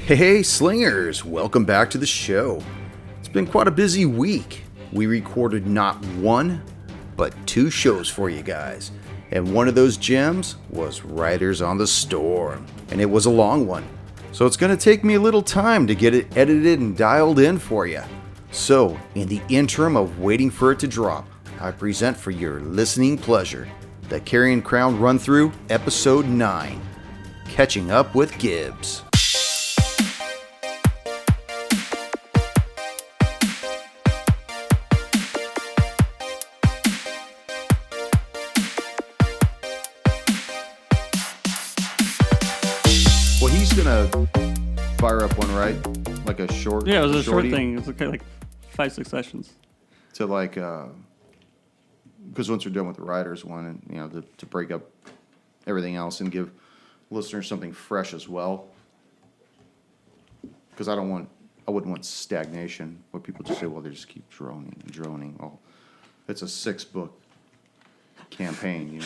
Hey Slingers, welcome back to the show. It's been quite a busy week. We recorded not one, but two shows for you guys. And one of those gems was Riders on the Storm. And it was a long one. So it's going to take me a little time to get it edited and dialed in for you. So, in the interim of waiting for it to drop, I present for your listening pleasure the Carrion Crown Run-Through, Episode 9, Catching Up with Gibs. Well, he's gonna fire up one, right? Like a short. Yeah, it was a shorty? short thing. It was like 5-6 sessions. To like, because once we're done with the Riders one, and to break up everything else and give listeners something fresh as well. Because I wouldn't want stagnation where people just say, well, they just keep droning and droning. Well, it's a 6-book campaign,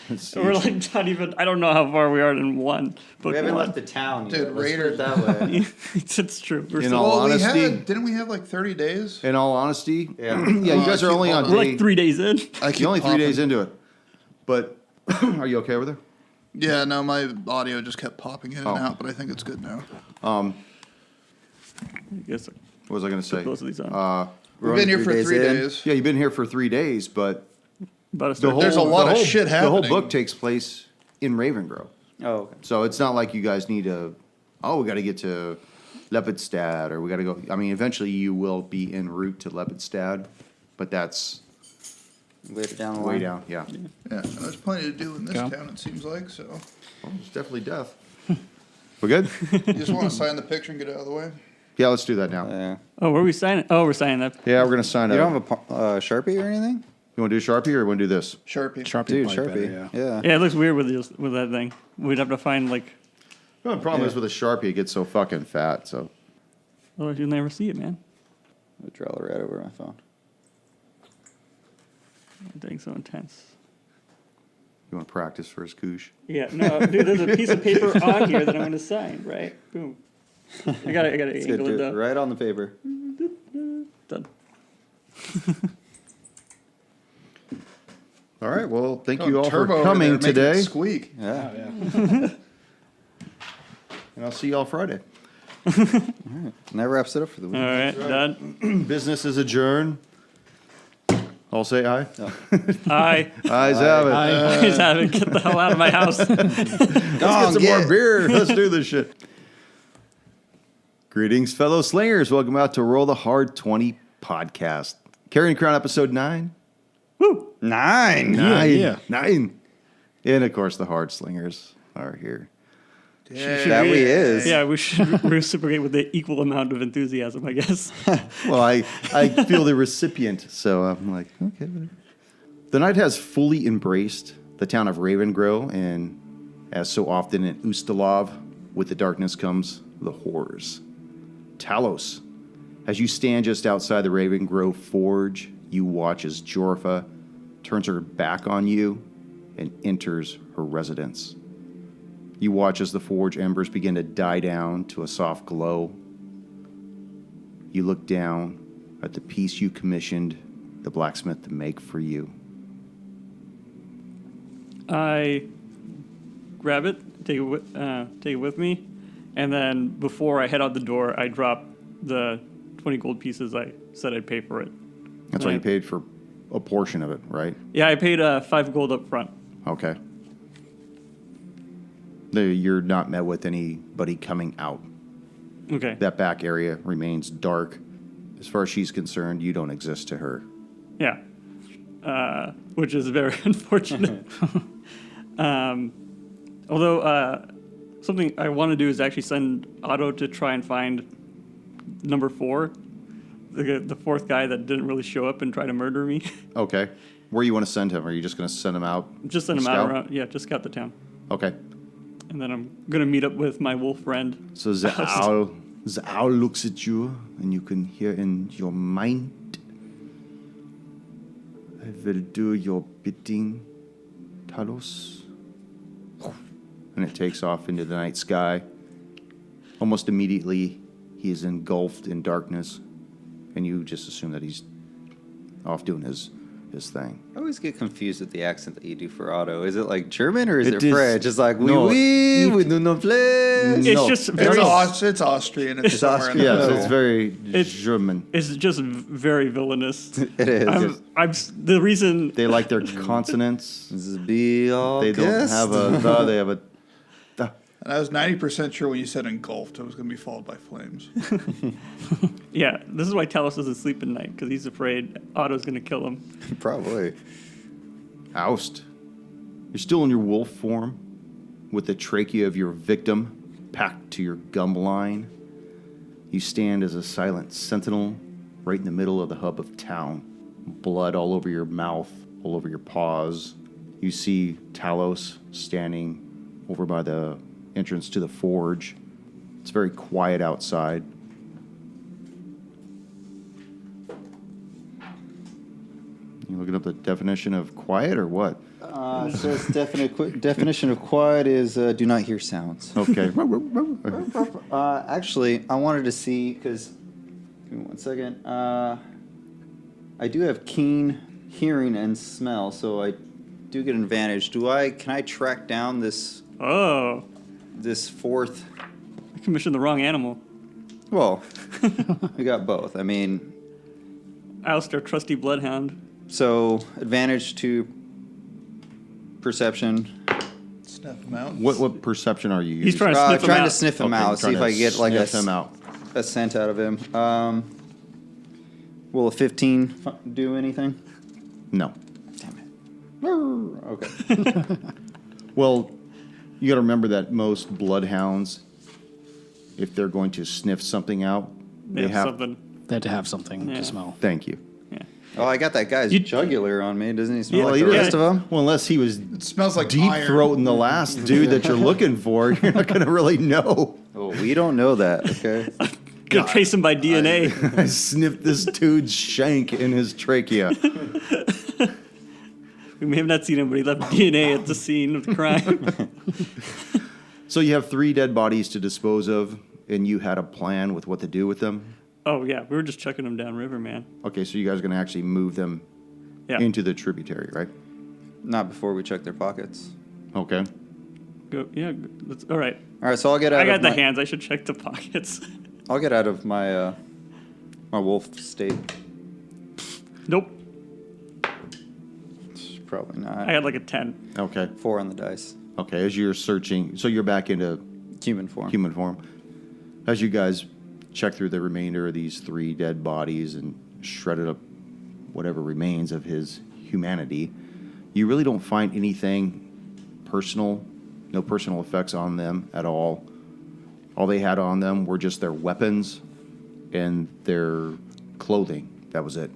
It's We're like not even. I don't know how far we are in one. But We haven't left the town Dude, yet. Let's put it Raiders. that way. It's true. We're In still, all Well, honesty, didn't we have like 30 days? in all honesty, Yeah. yeah, you guys are only on we're day. like 3 days in. You're only 3 days into it. But are you okay with it? Yeah, no, my audio just kept popping in and Oh. out, but I think it's good now. I guess What was I going to say? both of these on. We've been here for 3 days. Yeah, you've been here for 3 days, but About a the start. whole, There's a lot the of whole- shit The whole happening. book takes place in Ravengrove. Oh, okay. So it's not like you guys need to, we got to get to Lepidstadt, or we got to go. I mean, eventually you will be en route to Lepidstadt, but that's Later down the way line. down, yeah. Yeah, and there's plenty to do in this Okay. town, it seems like, so. Well, it's definitely death. We're good? You just want to sign the picture and get it out of the way? Yeah, let's do that now. Yeah. Oh, where are we signing? Oh, we're signing that. Yeah, we're going to sign You up. don't have a Sharpie or anything? You want to do Sharpie, or you want to do this? Sharpie. Dude, probably Sharpie. better, Yeah. Yeah, it looks weird with that thing. We'd have to find like. Well, the problem is with a Sharpie, it gets so fucking fat, so. Otherwise, you'll never see it, man. I'll draw it right over my phone. That thing's so intense. You want to practice first, Koosh? Yeah, no, dude. There's a piece of paper on here that I'm going to sign. Right, boom. I got to It's good, angle it dude. though. Right on the paper. Done. All right, well, thank Oh, you all for Turbo over coming there making it today, squeak. Yeah. and I'll see you all Friday. And that wraps it up for the All week. right, done. Business is adjourned. I'll say aye. Aye. Ayes have it. Ayes have it. Get the hell out of my house. Let's get some more beer. Let's do this shit. Greetings, fellow slingers. Welcome out to Roll the Hard 20 podcast. Carrion Crown episode 9. Woo. 9. Yeah. 9. And of course, the Hard Slingers are here. That we is. Yeah, we should reciprocate with the equal amount of enthusiasm, I guess. Well, I feel the recipient, so I'm like, okay, whatever. The night has fully embraced the town of Ravengrove, and as so often in Ustalov, with the darkness comes the horrors. Talos. As you stand just outside the Ravengrove Forge, you watch as Jorfa turns her back on you and enters her residence. You watch as the forge embers begin to die down to a soft glow. You look down at the piece you commissioned the blacksmith to make for you. I grab it, take it with me, and then before I head out the door, I drop the 20 gold pieces I said I'd pay for it. That's why you paid for a portion of it, right? Yeah, I paid 5 gold up front. Okay. You're not met with anybody coming out. Okay. That back area remains dark. As far as she's concerned, you don't exist to her. Yeah. Which is very unfortunate. Although something I want to do is actually send Otto to try and find number 4, the fourth guy that didn't really show up and try to murder me. Okay. Where you want to send him? Are you just going to send him out? Just send him Scout? out around. Yeah, just scout the town. Okay. And then I'm going to meet up with my wolf friend. So the owl looks at you, and you can hear in your mind, I will do your bidding, Talos. And it takes off into the night sky. Almost immediately, he is engulfed in darkness, and you just assume that he's off doing his thing. I always get confused with the accent that you do for Otto. Is it like German or is It it is- French? It's like, no, we do not play. It's No. just very. It's Austrian. It's somewhere in Yes, the it's middle. very It's- German. It's just very villainous. It is. The reason They like their consonants. This is be all They don't have a the, they have a the. And I was 90% sure when you said engulfed, it was going to be followed by flames. Yeah, this is why Talos doesn't sleep at night, because he's afraid Otto's going to kill him. Probably. Oust. You're still in your wolf form, with the trachea of your victim packed to your gum line. You stand as a silent sentinel right in the middle of the hub of town. Blood all over your mouth, all over your paws. You see Talos standing over by the entrance to the forge. It's very quiet outside. You looking up the definition of quiet or what? It says definition of quiet is do not hear sounds. Okay. Actually, I wanted to see, because, give me 1 second. I do have keen hearing and smell, so I do get an advantage. Can I track down this Oh, fourth? I commissioned the wrong animal. Well, we got both. I mean, Oust, our trusty bloodhound. so advantage to perception. Snuff them out. What perception are you using? He's trying to sniff him Trying out. to sniff him Okay, out, see trying if to I get like sniff him out. a scent out of him. Will a 15 do anything? No. Damn it. Okay. Well, you got to remember that most bloodhounds, if they're going to sniff something out, They have something. They had to have something Yeah. to smell. Thank you. Yeah. Oh, I got that guy's You- jugular on me. Doesn't he smell Yeah, like he the does. rest of them? Well, unless he was It smells like deep iron. throating the last dude that you're looking for, you're not going to really know. Oh, we don't know that. Okay. Gonna trace him by DNA. I sniffed this dude's shank in his trachea. We may have not seen him, but he left DNA at the scene of the crime. So you have 3 dead bodies to dispose of, and you had a plan with what to do with them. Oh yeah, we were just chucking him downriver, man. Okay, so you guys are going to actually move them Yeah. into the tributary, right? Not before we check their pockets. Okay. Go. Yeah. That's, all right. All right, so I'll get out. I got of the my, hands. I should check the pockets. I'll get out of my my wolf state. Nope. Probably not. I had like a 10. Okay. 4 on the dice. Okay, as you're searching, so you're back into Human form. human form. As you guys check through the remainder of these 3 dead bodies and shredded up whatever remains of his humanity, you really don't find anything personal, no personal effects on them at all. All they had on them were just their weapons and their clothing. That was it.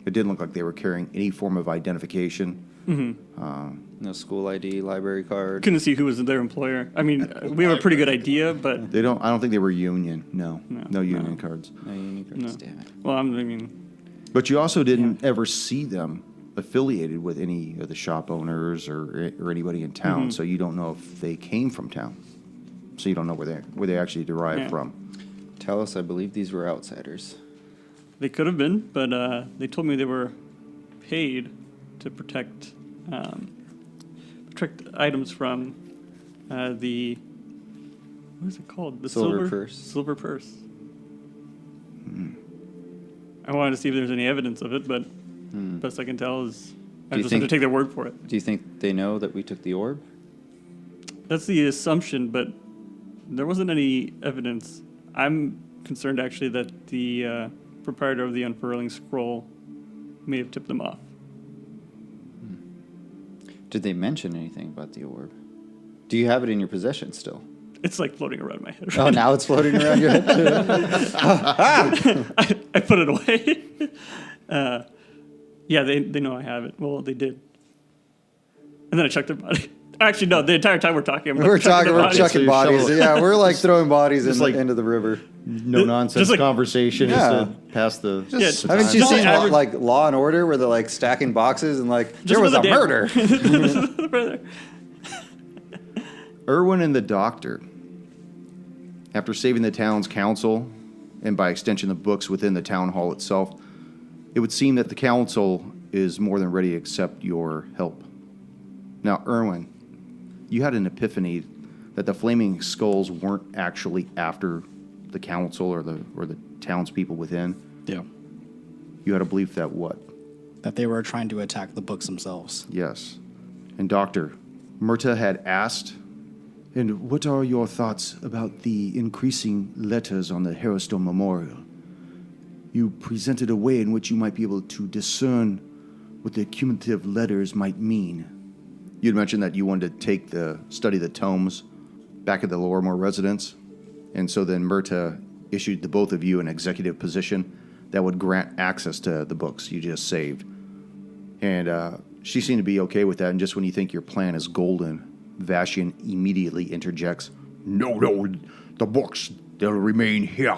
It didn't look like they were carrying any form of identification. No school ID, library card. Couldn't see who was their employer. I mean, we have a pretty good idea, but I don't think they were union. No union no. cards. No union cards. No. Damn it. well, I mean, But you also didn't ever see them affiliated with any of the shop owners or anybody in town, so you don't know if they came from town. So you don't know where they actually derived Yeah. from. Tell us, I believe these were outsiders. they could have been, but they told me they were paid to protect items from the what is it called? The Silver purse. Silver purse. I wanted to see if there's any evidence of it, but best I can tell is I Do you just have to think- take their word for it. Do you think they know that we took the orb? That's the assumption, but there wasn't any evidence. I'm concerned actually that the proprietor of the unfurling scroll may have tipped them off. Did they mention anything about the orb? Do you have it in your possession still? It's like floating around my head. Oh, now it's floating around your head. I put it away. Yeah, they know I have it. Well, they did. And then I checked their body. Actually, no, the entire time we're talking, I'm We're checking their bodies. So chucking you're bodies. shoveling- Yeah, we're like throwing bodies into the river. No nonsense just like- conversation Yeah. just to pass the. Yeah, the Haven't time. you Just seen average- like Law and Order where they're like stacking boxes and like there was a another murder? Brother. Irwin and the doctor. After saving the town's council, and by extension the books within the town hall itself, it would seem that the council is more than ready to accept your help. Now, Erwin, you had an epiphany that the flaming skulls weren't actually after the council or the townspeople within. Yeah. You had a belief that what? That they were trying to attack the books themselves. Yes. And Doctor, Myrta had asked, and what are your thoughts about the increasing letters on the Harrowstone Memorial? You presented a way in which you might be able to discern what the cumulative letters might mean. You'd mentioned that you wanted to study the tomes back at the Lorimore residence, and so then Myrta issued the both of you an executive position that would grant access to the books you just saved. And she seemed to be okay with that, and just when you think your plan is golden, Vashian immediately interjects, No, the books, they'll remain here.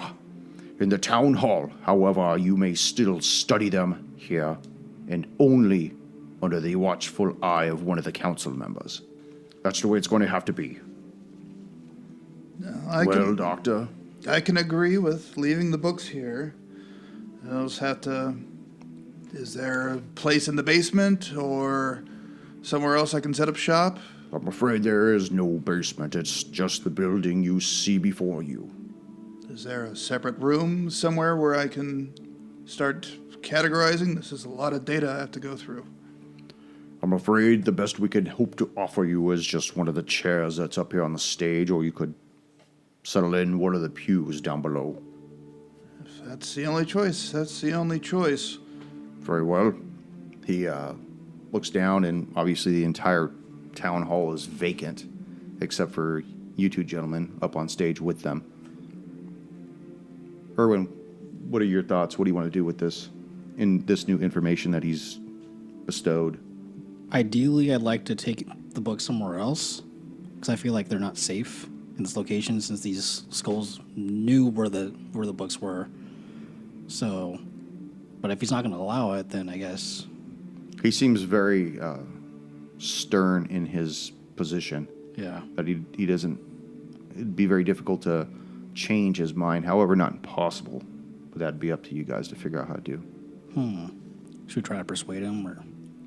In the town hall, however, you may still study them here, and only under the watchful eye of one of the council members. That's the way it's going to have to be. Doctor? I can agree with leaving the books here. I'll just have to... Is there a place in the basement or somewhere else I can set up shop? I'm afraid there is no basement. It's just the building you see before you. Is there a separate room somewhere where I can start categorizing? This is a lot of data I have to go through. I'm afraid the best we could hope to offer you is just one of the chairs that's up here on the stage, or you could settle in one of the pews down below. If that's the only choice, that's the only choice. Very well. He looks down, and obviously the entire town hall is vacant, except for you two gentlemen up on stage with them. Erwin, what are your thoughts? What do you want to do with this new information that he's bestowed? Ideally, I'd like to take the book somewhere else, because I feel like they're not safe in this location since these skulls knew where the books were. So, but if he's not going to allow it, then I guess... He seems very stern in his position. Yeah. That he doesn't... It'd be very difficult to change his mind. However, not impossible. But that'd be up to you guys to figure out how to do. Should we try to persuade him, or...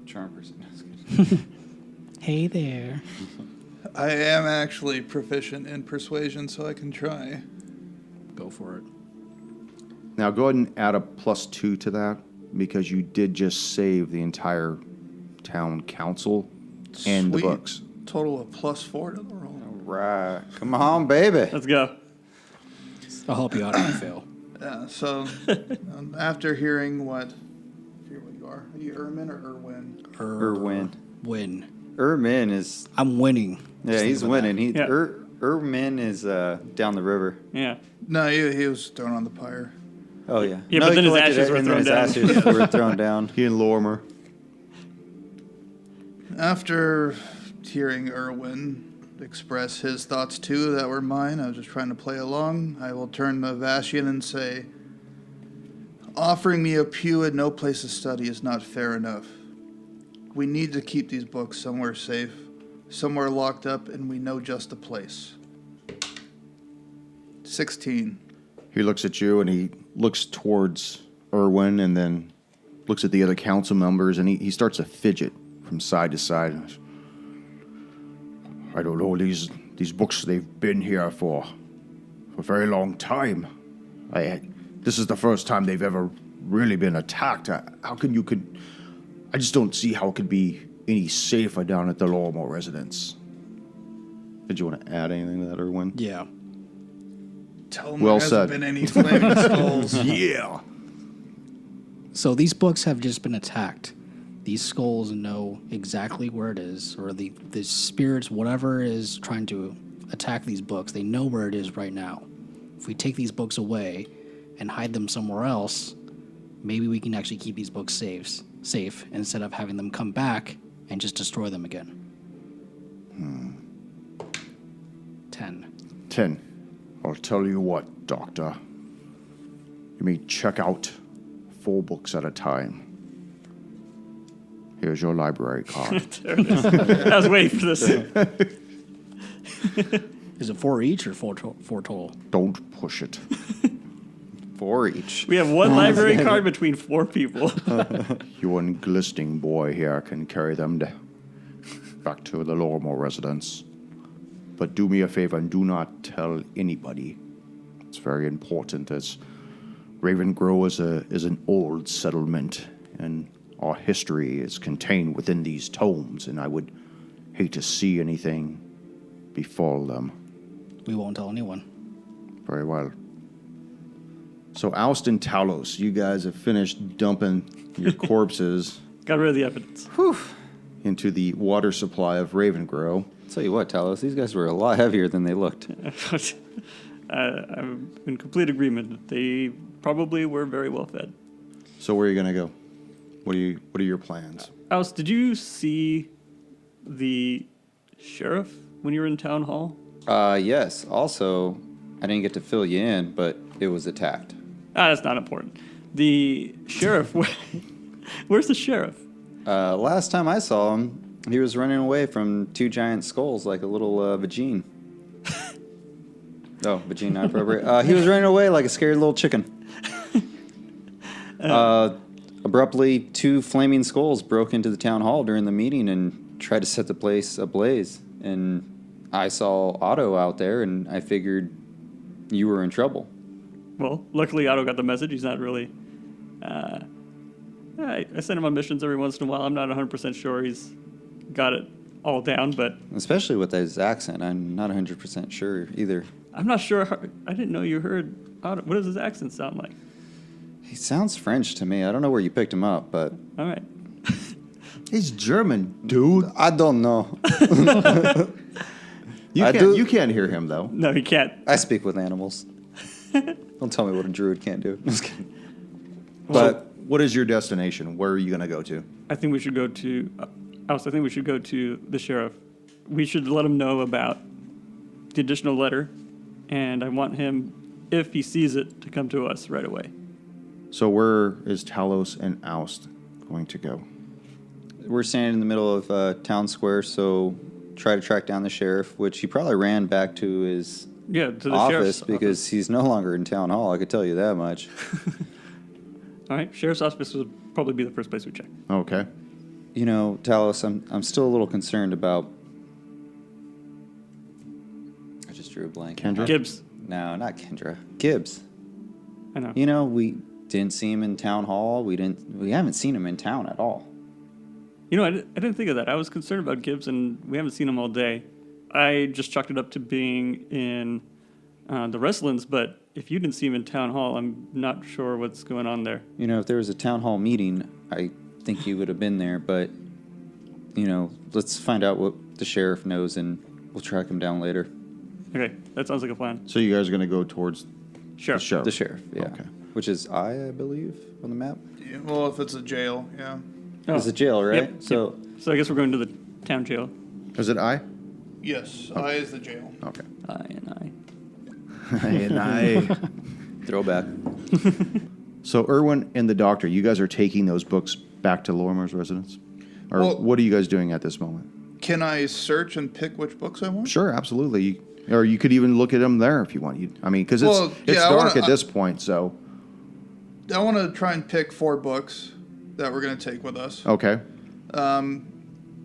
Charm person. Hey there. I am actually proficient in persuasion, so I can try. Go for it. Now go ahead and add a +2 to that, because you did just save the entire town council and the Sweet. books. Total of +4 to the roll. All right. Come on, baby. Let's go. I'll help you out if you fail. Yeah, so after hearing what... I forget what you are. Are you Ermin or Erwin? Erwin. Win. Ermin is... I'm winning. Yeah, Just he's think about winning. Yeah. Ermin is down the river. Yeah. No, he was thrown on the pyre. Oh, yeah. Yeah, No, but he then his collected ashes it, were and then thrown down. his ashes were thrown down. He and Lorimer. After hearing Erwin express his thoughts too that were mine, I was just trying to play along, I will turn to Vashian and say, offering me a pew and no place to study is not fair enough. We need to keep these books somewhere safe, somewhere locked up, and we know just the place. 16. He looks at you and he looks towards Erwin and then looks at the other council members, and he starts to fidget from side to side. I don't know, these books, they've been here for a very long time. This is the first time they've ever really been attacked. How can you I just don't see how it could be any safer down at the Lorimore residence. Did you want to add anything to that, Erwin? Yeah. Tell him Well there hasn't said. been any flaming skulls. Yeah. So these books have just been attacked. These skulls know exactly where it is, or the spirits, whatever is trying to attack these books, they know where it is right now. If we take these books away and hide them somewhere else, maybe we can actually keep these books safe instead of having them come back and just destroy them again. 10. 10. I'll tell you what, Doctor. You may check out 4 books at a time. Here's your library card. There it is. I was waiting for this. Is it 4 each or four total? Don't push it. 4 each. We have one library card between 4 people. You enlisting boy here can carry them back to the Lormore residence. But do me a favor and do not tell anybody. It's very important, as Raven Grove is an old settlement, and our history is contained within these tomes, and I would hate to see anything befall them. We won't tell anyone. Very well. So, Oust and Talos, you guys have finished dumping your corpses Got rid of the evidence. into the water supply of Ravengrow. Tell you what, Talos, these guys were a lot heavier than they looked. I'm in complete agreement that they probably were very well fed. So, where are you going to go? What are your plans? Alice, did you see the sheriff when you were in town hall? Yes. Also, I didn't get to fill you in, but it was attacked. That's not important. The sheriff, where's the sheriff? Last time I saw him, he was running away from 2 giant skulls like a little vagine. Oh, vagine, not appropriate. He was running away like a scared little chicken. Abruptly, 2 flaming skulls broke into the town hall during the meeting and tried to set the place ablaze. And I saw Otto out there, and I figured you were in trouble. Well, luckily Otto got the message. He's not really... I send him on missions every once in a while. I'm not 100% sure he's got it all down, but... Especially with his accent, I'm not 100% sure either. I'm not sure. I didn't know you heard Otto. What does his accent sound like? He sounds French to me. I don't know where you picked him up, but... All right. He's German, dude. I don't know. You can't hear him, though. No, he can't. I speak with animals. Don't tell me what a druid can't do. Just kidding. But What is your destination? Where are you going to go to? I think we should go to... Alice, I think we should go to the sheriff. We should let him know about the additional letter, and I want him, if he sees it, to come to us right away. So where is Talos and Oust going to go? we're standing in the middle of town square, so try to track down the sheriff, which he probably ran back to his To the office sheriff's because he's no longer in town hall. I could tell you that much. All right, sheriff's office would probably be the first place we check. Okay. You know, Talos, I'm still a little concerned about. I just drew a blank. Kendra? Gibs. No, not Kendra. Gibbs. I know. You know, we didn't see him in town hall. We haven't seen him in town at all. You know, I didn't think of that. I was concerned about Gibbs, and we haven't seen him all day. I just chalked it up to being in the Wrestlands, but if you didn't see him in town hall, I'm not sure what's going on there. You know, if there was a town hall meeting, I think he would have been there, but, you know, let's find out what the sheriff knows, and we'll track him down later. Okay, that sounds like a plan. So you guys are going to go towards Sheriff. the sheriff? The sheriff, yeah. Okay. Which is I believe, on the map. Yeah, well, if it's a jail, yeah. Oh. It's a jail, right? Yep, So, yep. So I guess we're going to the town jail. Is it I? Yes, I is the jail. Okay. I and And I. throwback. So Erwin and the doctor, you guys are taking those books back to Lorimer's residence? Or Well- what are you guys doing at this moment? Can I search and pick which books I want? Sure, absolutely. Or you could even look at them there if you want. Because it's, Well, it's yeah, I dark wanna- at this point, so. I want to try and pick 4 books that we're going to take with us. Okay.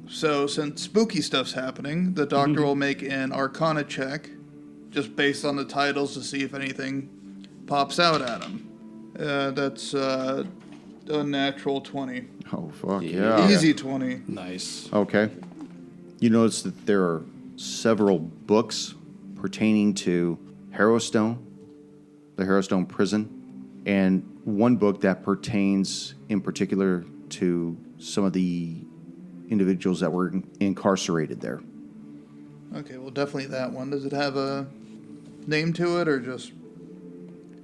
So since spooky stuff's happening, the doctor will make an Arcana check, just based on the titles to see if anything pops out at him. That's a natural 20. Oh, fuck yeah. Easy 20. Nice. Okay. You notice that there are several books pertaining to Harrowstone, the Harrowstone prison, and one book that pertains in particular to some of the individuals that were incarcerated there. Okay, well, definitely that one. Does it have a name to it, or just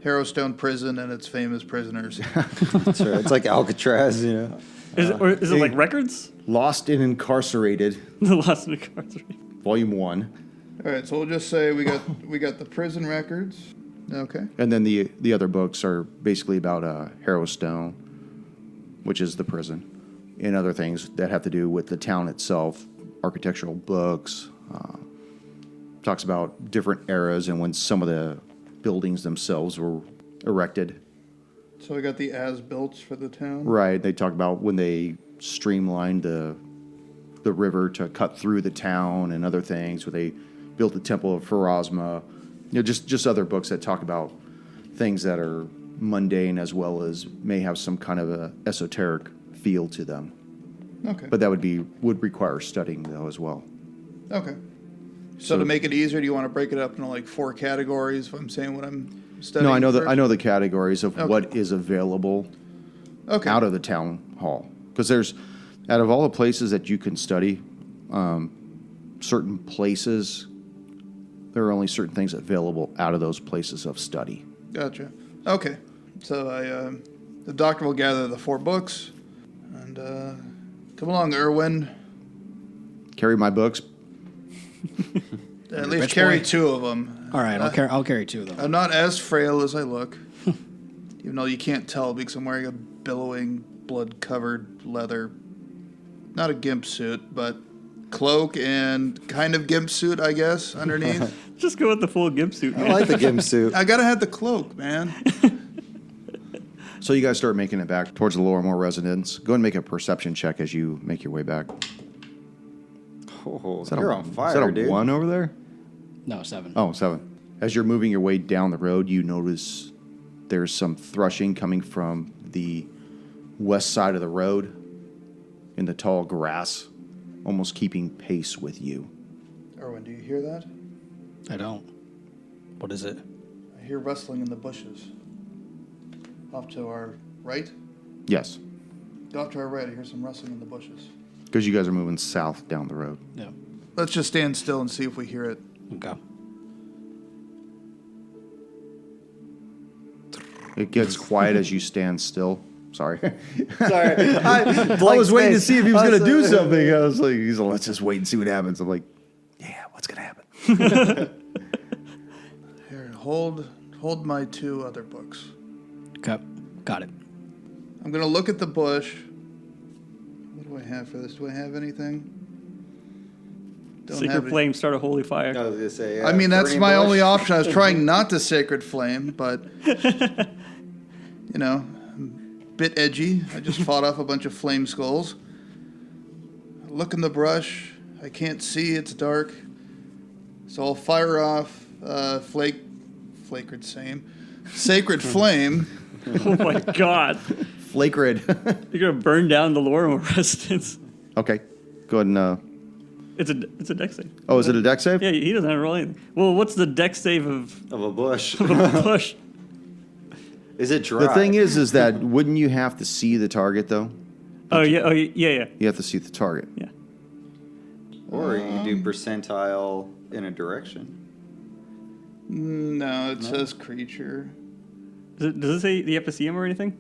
Harrowstone Prison and its famous prisoners? That's right. It's like Alcatraz, you know. Is it like records? Lost and Incarcerated, The Lost and Incarcerated. Volume 1. All right, so we'll just say we got the prison records. Okay. And then the other books are basically about Harrowstone, which is the prison, and other things that have to do with the town itself, architectural books, talks about different eras and when some of the buildings themselves were erected. So we got the as-built for the town. Right. They talk about when they streamlined the river to cut through the town and other things. Where they built the Temple of Pharasma. Just other books that talk about things that are mundane as well as may have some kind of a esoteric feel to them. Okay. But that would require studying though as well. Okay. So to make it easier, do you want to break it up into like 4 categories? If I'm saying what I'm studying. No, first? I know the categories of Okay. what is available Okay. out of the town hall, because there's out of all the places that you can study, certain places there are only certain things available out of those places of study. Gotcha. Okay. So the doctor will gather the 4 books, and come along, Irwin. Carry my books. At least Rich carry boy. 2 of them. All right, I'll carry 2 of them. I'm not as frail as I look, even though you can't tell because I'm wearing a billowing, blood-covered leather, not a gimp suit, but cloak and kind of gimp suit, I guess, underneath. Just go with the full Gibs suit, I man. like the Gibs suit. I gotta have the cloak, man. So you guys start making it back towards the Lowermore residence. Go and make a perception check as you make your way back. Oh, Is that you're a, on fire, is that a dude. 1 over there? No, 7. Oh, 7. As you're moving your way down the road, you notice there's some thrushing coming from the west side of the road in the tall grass, almost keeping pace with you. Irwin, do you hear that? I don't. What is it? I hear rustling in the bushes. Off to our right? Yes, Off to our right, I hear some rustling in the bushes. because you guys are moving south down the road. Yeah. Let's just stand still and see if we hear it. Okay. It gets quiet as you stand still. Sorry. Sorry. I was waiting to see if he was going to do something. I was like, let's just wait and see what happens. I'm like, yeah, what's going to happen? Here, hold my 2 other books. Okay. Got it. I'm gonna look at the bush. What do I have for this? Do I have anything? Don't have Sacred any- flame, start a holy fire. I was gonna say. I mean, that's burning my bush. only option. I was trying not to sacred flame, but you know, I'm a bit edgy. I just fought off a bunch of flame skulls. Look in the brush. I can't see. It's dark. So I'll fire off sacred flame. Oh my god. Flake-red. You're gonna burn down the Lowermore residence. Okay. Go ahead and... It's a deck save. oh, is it a deck save? Yeah, he doesn't have to roll anything. Well, what's the deck save of Of a bush. a push? Is it dry? The thing is that wouldn't you have to see the target, though? Oh yeah, yeah. You have to see the target. Yeah. Or you do percentile in a direction. No, it says creature. Does it say you have to see him or anything?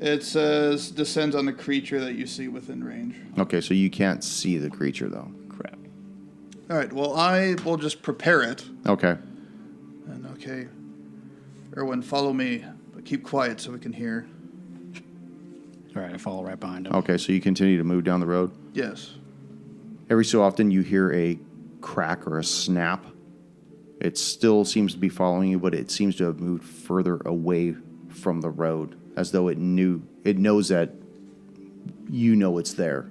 It says descends on the creature that you see within range. Okay, so you can't see the creature, though. Crap. All right, well, I will just prepare it. Okay. And okay, Irwin, follow me, but keep quiet so we can hear. All right, I follow right behind him. Okay, so you continue to move down the road. Yes. Every so often you hear a crack or a snap. It still seems to be following you, but it seems to have moved further away from the road, as though it knows that you know it's there.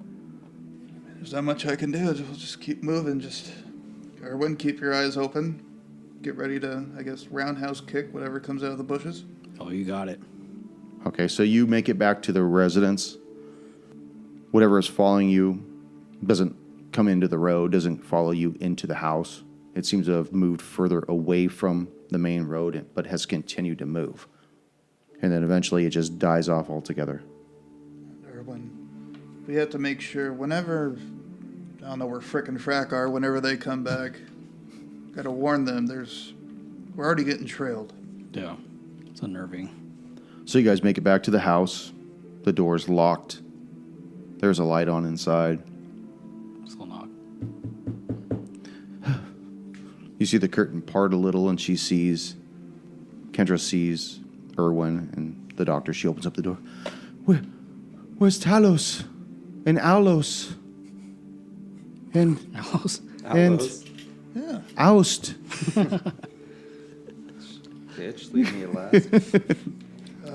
There's not much I can do. We'll just keep moving. Just, Irwin, keep your eyes open. Get ready to, I guess, roundhouse kick whatever comes out of the bushes. Oh, you got it. Okay, so you make it back to the residence. Whatever is following you doesn't come into the road, doesn't follow you into the house. It seems to have moved further away from the main road, but has continued to move. And then eventually it just dies off altogether. Irwin, we have to make sure whenever, I don't know where Frick and Frack are, whenever they come back, gotta warn them, we're already getting trailed. Yeah. It's unnerving. So you guys make it back to the house. The door's locked. There's a light on inside. Still knock. You see the curtain part a little, and Kendra sees Irwin and the doctor. She opens up the door. Where's Talos and Alos and Alice? and Allos. Yeah. oust. Bitch, leave me last.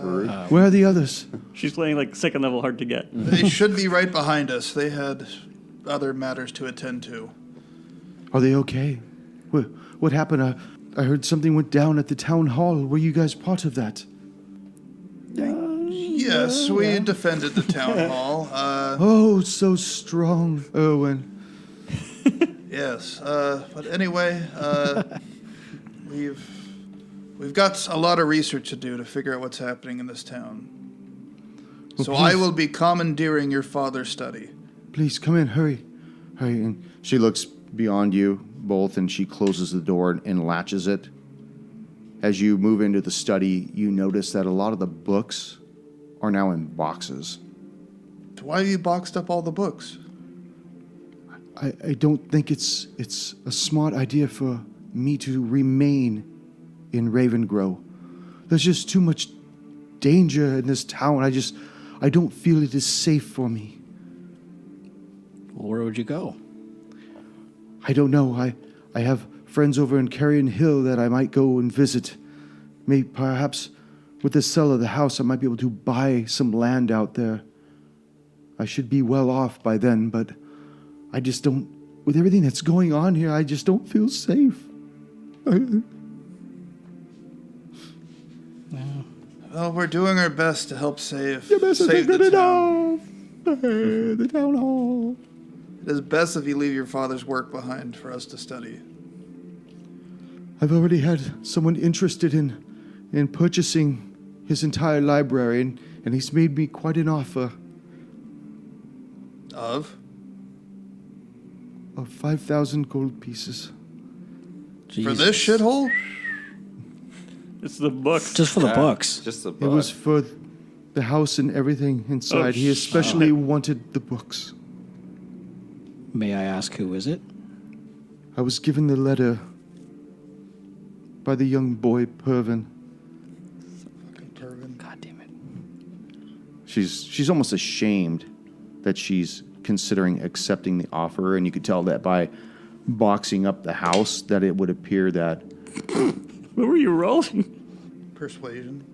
Rude. Where are the others? She's playing like second level hard to get. They should be right behind us. They had other matters to attend to. Are they okay? What happened? I heard something went down at the town hall. Were you guys part of that? Yes, we defended the town hall. Oh, so strong, Erwin. Yes, but anyway, we've got a lot of research to do to figure out what's happening in this town. Well, So please. I will be commandeering your father's study. Please come in, hurry. And she looks beyond you both, and she closes the door and latches it. As you move into the study, you notice that a lot of the books are now in boxes. Why have you boxed up all the books? I don't think it's a smart idea for me to remain in Ravengrow. There's just too much danger in this town. I don't feel it is safe for me. Well, where would you go? I don't know. I have friends over in Carrion Hill that I might go and visit. Maybe perhaps with the sale of the house, I might be able to buy some land out there. I should be well off by then, but I just don't. With everything that's going on here, I just don't feel safe. Well, we're doing our best to help save Your best save isn't the good town. enough. The town hall. It is best if you leave your father's work behind for us to study. I've already had someone interested in purchasing his entire library, and he's made me quite an offer Of? of 5,000 gold pieces. For this shithole? It's the books. Just for the books. Just the It book. was for the house and everything inside. Oh, He especially wanted the books. May I ask who is it? I was given the letter by the young boy Pervin. God damn it. She's almost ashamed that she's considering accepting the offer, and you could tell that by boxing up the house that it would appear that What were you rolling? Persuasion.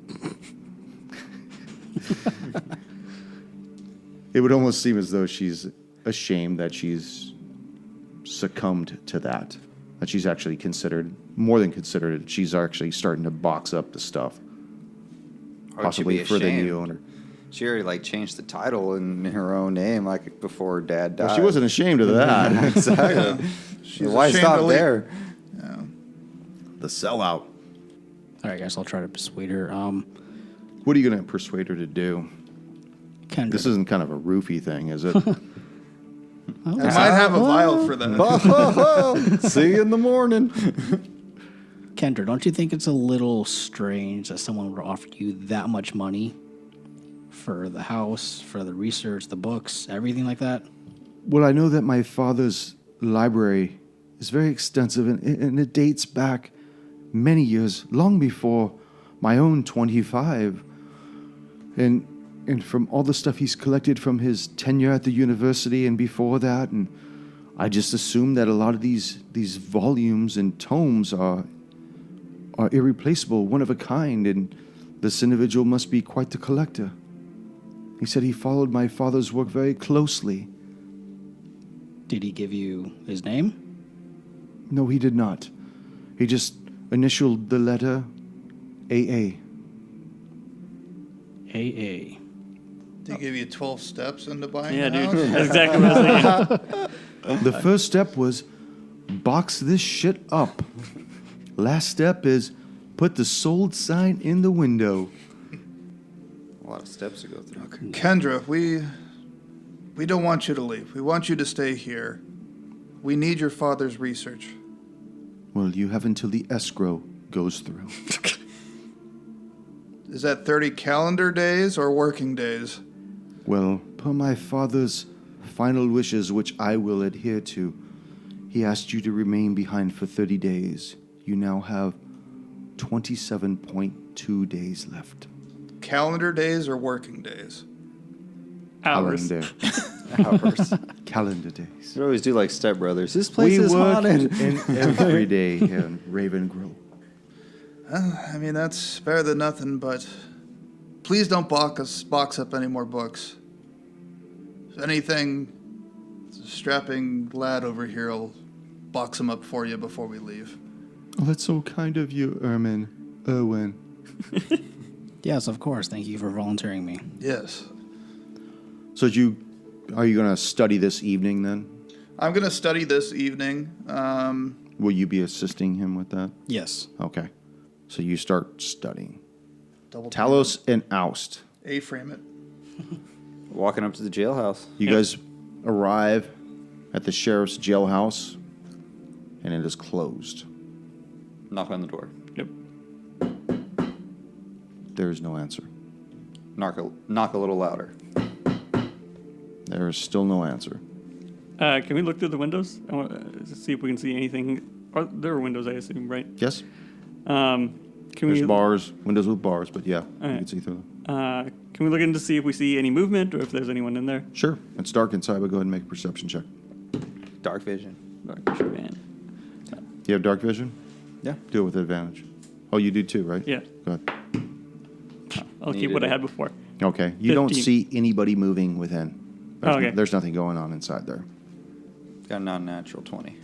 it would almost seem as though she's ashamed that she's succumbed to that. That she's actually more than considered it. She's actually starting to box up the stuff. Why would she Possibly be for the ashamed? new owner. She already changed the title in her own name before Dad died. Well, she wasn't ashamed of that. Exactly. She's Why ashamed stop to leave. there? The sellout. All right, guys, I'll try to persuade her. What are you going to persuade her to do? Kendra. This isn't kind of a roofie thing, is it? I might have a vial for that. See you in the morning. Kendra, don't you think it's a little strange that someone would offer you that much money for the house, for the research, the books, everything like that? Well, I know that my father's library is very extensive, and it dates back many years, long before my own 25. And from all the stuff he's collected from his tenure at the university and before that, and I just assume that a lot of these volumes and tomes are irreplaceable, one of a kind, and this individual must be quite the collector. He said he followed my father's work very closely. Did he give you his name? No, he did not. He just initialed the letter AA. AA. Did he give you 12 steps into buying Yeah, a dude. house? That's exactly what I was thinking. The first step was box this shit up. Last step is put the sold sign in the window. A lot of steps to go through. Kendra, we don't want you to leave. We want you to stay here. We need your father's research. Well, you have until the escrow goes through. Is that 30 calendar days or working days? Well, per my father's final wishes, which I will adhere to, he asked you to remain behind for 30 days. You now have 27.2 days left. Calendar days or working days? Hours. Calendar. Hours. Calendar days. You always do like Step Brothers. This place We is work haunted. in every day in Raven Grove. I mean, that's better than nothing, but please don't box up any more books. If anything, the strapping lad over here will box them up for you before we leave. Oh, that's so kind of you, Erwin. Yes, of course. Thank you for volunteering me. Yes. So are you going to study this evening then? I'm going to study this evening. Will you be assisting him with that? Yes. Okay. So you start studying. Double Talos and Oust. A-frame it. Walking up to the jailhouse. You guys arrive at the sheriff's jailhouse, and it is closed. Knock on the door. Yep. There is no answer. Knock a little louder. There is still no answer. Can we look through the windows? I want to see if we can see anything. There are windows, I assume, right? Yes? Can There's we bars, windows with bars, but yeah, you right. can see through them. Can we look in to see if we see any movement or if there's anyone in there? Sure. It's dark inside, but go ahead and make a perception check. Dark vision. Dark vision, man. Do you have dark vision? Yeah. Do it with advantage. Oh, you do too, right? Yeah. Go ahead. I'll keep Needed what I it. had before. Okay. You don't 15. see anybody moving within. There's, Okay. there's nothing going on inside there. Got a non-natural 20.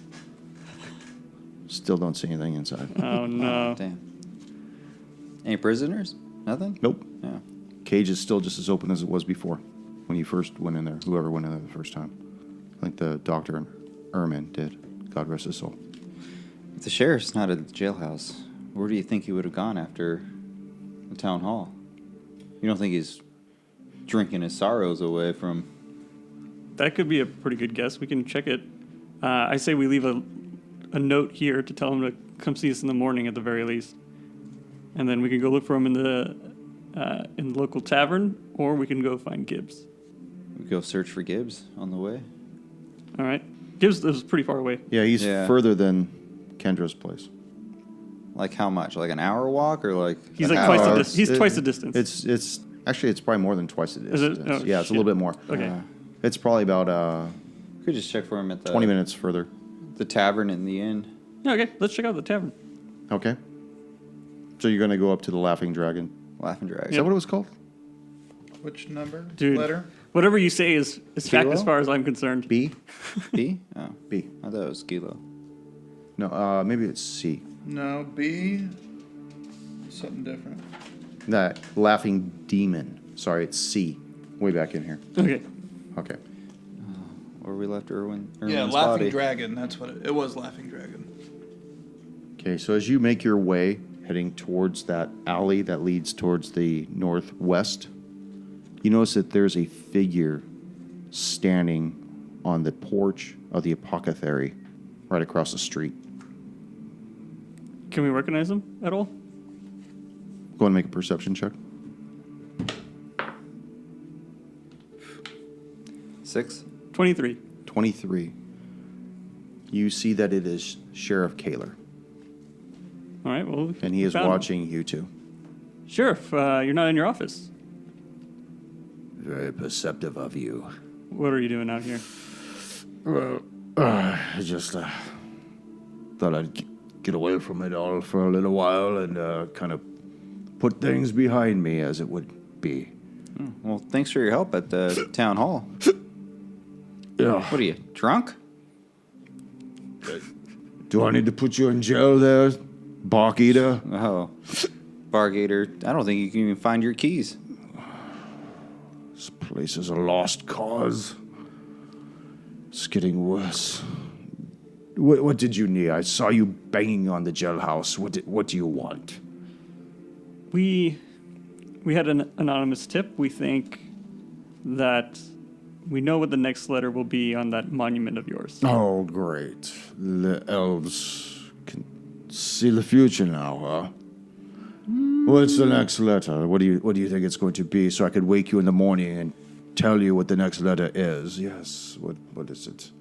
Still don't see anything inside. Oh, no. Damn. Any prisoners? Nothing? Nope. Yeah. Cage is still just as open as it was before when you first went in there, whoever went in there the first time. I think the doctor and Ermin did. God rest his soul. If the sheriff's not at the jailhouse, where do you think he would have gone after the town hall? You don't think he's drinking his sorrows away from... That could be a pretty good guess. We can check it. I say we leave a note here to tell him to come see us in the morning at the very least. And then we can go look for him in the local tavern, or we can go find Gibs. We go search for Gibs on the way? All right. Gibbs lives pretty far away. Yeah, he's Yeah. further than Kendra's place. Like how much? Like an hour walk or like... He's a like half twice the hour? distance. He's twice the distance. It's actually it's probably more than twice the Is it? distance. Oh, yeah, it's a shit. little bit more. Okay. It's probably about Could just check for him at the 20 minutes further. the tavern in the inn. Yeah, okay. Let's check out the tavern. Okay. So you're going to go up to the Laughing Dragon. Laughing Dragon. Is that what it was called? Which number? Dude. Letter? Whatever you say is fact Kilo? as far as I'm concerned. B? B? Oh, B. I thought it was Kilo. No, maybe it's C. No, B. Something different. That Laughing Demon. Sorry, it's C. Way back in here. Okay. Okay. Where we left Erwin's Yeah, Laughing body. Dragon. That's what it was. Laughing Dragon. Okay, so as you make your way heading towards that alley that leads towards the northwest, you notice that there's a figure standing on the porch of the apothecary right across the street. Can we recognize him at all? Go and make a perception check. 6? 23. 23. You see that it is Sheriff Kaler, All right, well. and he we is found him. watching you two. Sheriff, you're not in your office. Very perceptive of you. What are you doing out here? Well, I just thought I'd get away from it all for a little while and kind of put things behind me, as it would be. Well, thanks for your help at the town hall. Yeah. What are you, drunk? Do I need to put you in jail there, bark eater? Oh. Bargator, I don't think you can even find your keys. This place is a lost cause. It's getting worse. What did you need? I saw you banging on the jailhouse. What do you want? We had an anonymous tip. We think that we know what the next letter will be on that monument of yours. Oh, great. The elves can see the future now, huh? What's the next letter? What do you think it's going to be, so I could wake you in the morning and tell you what the next letter is? Yes. What is it?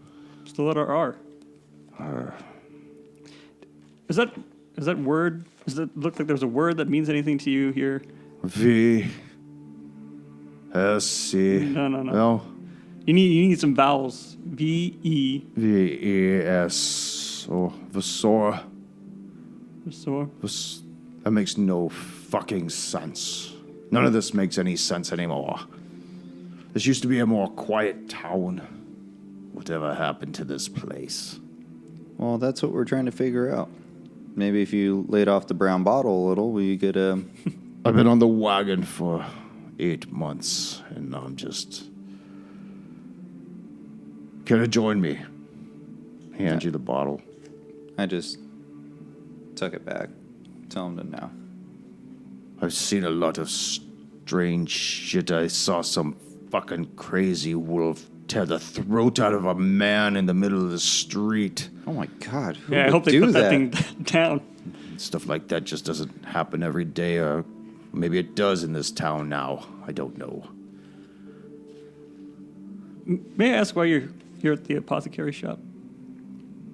It's the letter R. Is that word? Does it look like there's a word that means anything to you here? V. S. C. No. No. You need some vowels. V-E. V-E-S. Or Vasor. Vasor. That makes no fucking sense. None of this makes any sense anymore. This used to be a more quiet town. Whatever happened to this place? Well, that's what we're trying to figure out. Maybe if you laid off the brown bottle a little, we could, I've been on the wagon for 8 months, and now I'm just... Can you join me? Hand you the bottle. I just tuck it back. Tell him to no. I've seen a lot of strange shit. I saw some fucking crazy wolf tear the throat out of a man in the middle of the street. Oh my God! Who Yeah, I would hope they do put that that thing down. Stuff like that just doesn't happen every day, or maybe it does in this town now. I don't know. May I ask why you're here at the apothecary shop?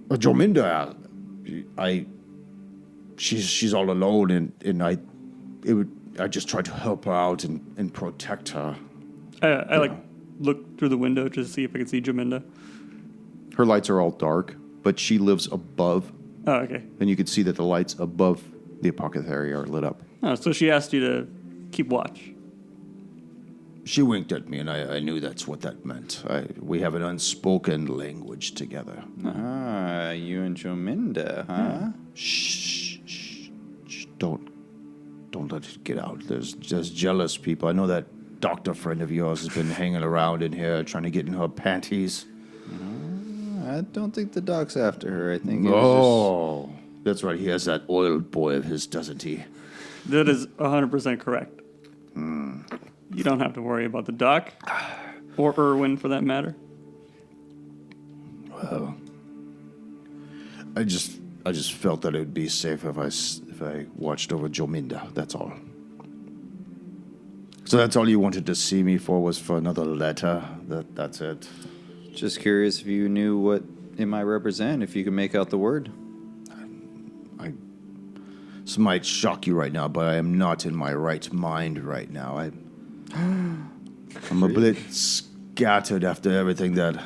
Jominda, she's all alone, and I just try to help her out and protect her. I look through the window to see if I can see Jaminda. Her lights are all dark, but she lives above, Oh, okay. and you can see that the lights above the apothecary are lit up. Oh, so she asked you to keep watch. She winked at me, and I knew that's what that meant. We have an unspoken language together. Ah, you and Jominda, huh? Shh. Don't let it get out. There's just jealous people. I know that doctor friend of yours has been hanging around in here trying to get in her panties. I don't think the doc's after her. I think it was Oh, that's right. He has that oiled boy of his, doesn't he? That is 100% correct. You don't have to worry about the doc, or Irwin for that matter. Well, I just felt that it would be safe if I watched over Jominda. That's all. So that's all you wanted to see me for was for another letter. That's it. just curious if you knew what it might represent, if you could make out the word. This might shock you right now, but I am not in my right mind right now. I'm a bit scattered after everything that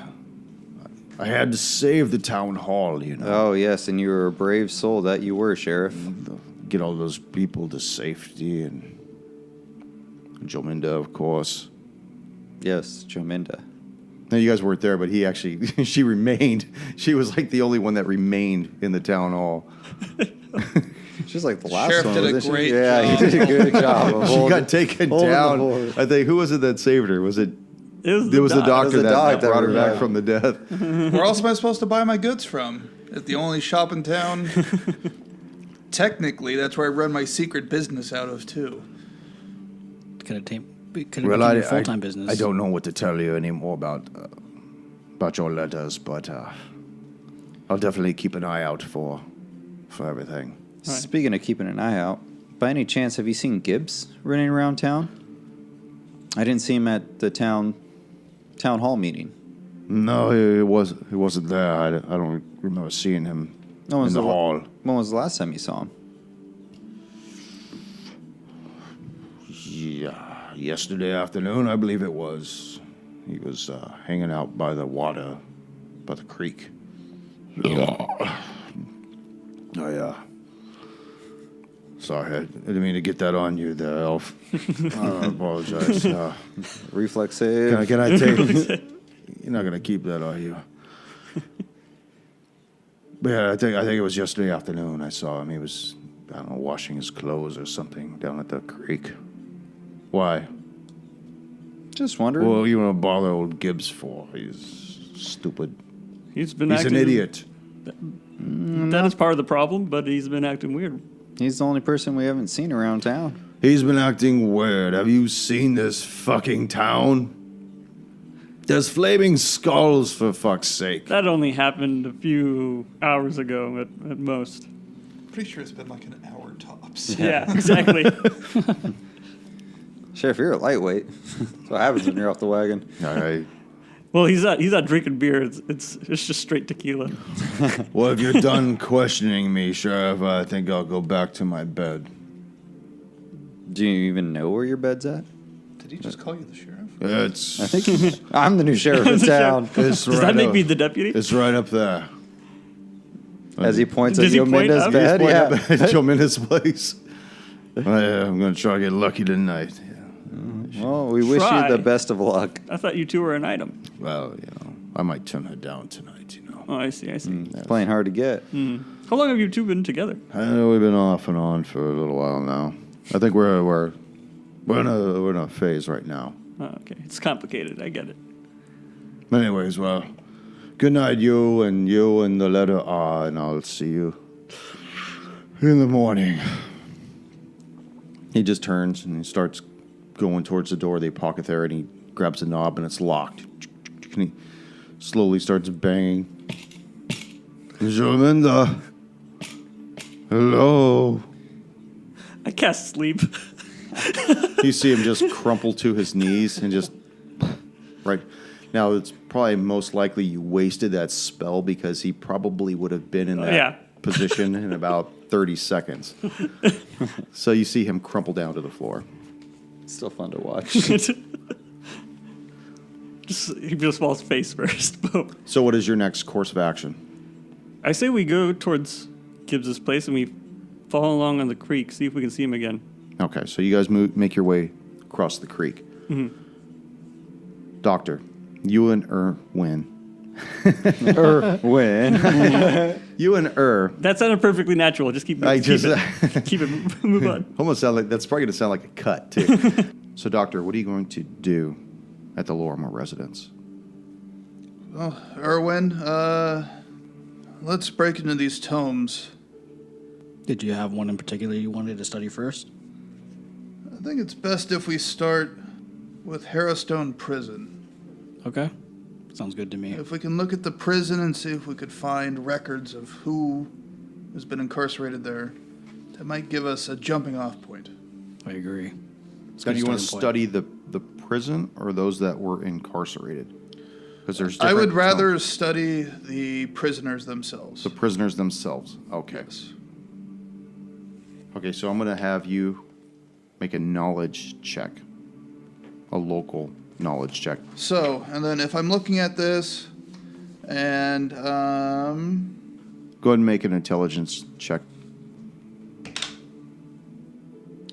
I had to save the town hall, you know. Oh, yes, and you were a brave soul, that you were, Sheriff. Get all those people to safety, and Jominda, of course. Yes, Jominda. Now, you guys weren't there, but he actually, she remained. She was like the only one that remained in the town hall. Just like the last Sheriff one. did a wasn't she? great Yeah, job. he did a good job. Of She holding- got taken holding the down. fort. I think, who was it that saved her? Was it? It It was the doc. doctor the that doc that brought her was- back yeah. from the death. Where else am I supposed to buy my goods from? At the only shop in town? Technically, that's where I run my secret business out of, too. Could have become Well, a full-time business. I don't know what to tell you anymore about your letters, but I'll definitely keep an eye out for everything. Right. Speaking of keeping an eye out, by any chance, have you seen Gibs running around town? I didn't see him at the town hall meeting. No, he wasn't there. I don't remember seeing him in the hall. When was the last time you saw him? Yeah, yesterday afternoon, I believe it was. He was hanging out by the water, by the creek. Oh, yeah. Sorry, I didn't mean to get that on you there, Elf. I apologize. Reflex save. Can I take... You're not going to keep that, are you? But yeah, I think it was yesterday afternoon I saw him. He was, I don't know, washing his clothes or something down at the creek. Why? Just wondering. Well, you want to bother old Gibs for? He's stupid. He's been He's acting an idiot. That is part of the problem, but he's been acting weird. He's the only person we haven't seen around town. He's been acting weird. Have you seen this fucking town? There's flaming skulls, for fuck's sake. That only happened a few hours ago at most. Pretty sure it's been like an hour tops. Yeah, exactly. Sheriff, you're a lightweight. That's what happens when you're off the wagon. All right. Well, he's not drinking beer. It's just straight tequila. Well, if you're done questioning me, Sheriff, I think I'll go back to my bed. Do you even know where your bed's at? Did he just call you the sheriff? It's I think I'm the new sheriff in town. it's Does that make me the deputy? It's right up there. As he points Does at he point Yominda's up? bed. Point Yeah. up at Jominda's place. I'm going to try to get lucky tonight. Well, we wish Try. you the best of luck. I thought you two were an item. Well, I might turn her down tonight, Oh, I see. It's playing hard to get. How long have you two been together? I know we've been off and on for a little while now. I think we're in a phase right now. Oh, okay. It's complicated. I get it. Anyways, well, good night, you and the letter R, and I'll see you in the morning. He just turns and he starts going towards the door of the apothecary, and he grabs a knob and it's locked. And he slowly starts banging. Jominda. Hello. I cast sleep. You see him just crumple to his knees and just right now. It's probably most likely you wasted that spell because he probably would have been in that position in about 30 seconds. So you see him crumple down to the floor. It's still fun to watch. He just falls face first. Boom. So what is your next course of action? I say we go towards Gibbs's place and we follow along on the creek, see if we can see him again. Okay, so you guys make your way across the creek. Mm-hmm. Doctor, you and win. Win. You and That sounded perfectly natural. Just keep it. Move on. Almost sound like that's probably going to sound like a cut too. So, Doctor, what are you going to do at the Lorimer residence? Well, Erwin, let's break into these tomes. Did you have one in particular you wanted to study first? I think it's best if we start with Harrowstone Prison. Okay. Sounds good to me. If we can look at the prison and see if we could find records of who has been incarcerated there, that might give us a jumping off point. I agree. Now, do you want to study the prison or those that were incarcerated? Because there's I would different rather study the prisoners themselves. the prisoners themselves. Okay. Yes. Okay, so I'm going to have you make a knowledge check, a local knowledge check. So, and then if I'm looking at this, and Go ahead and make an intelligence check.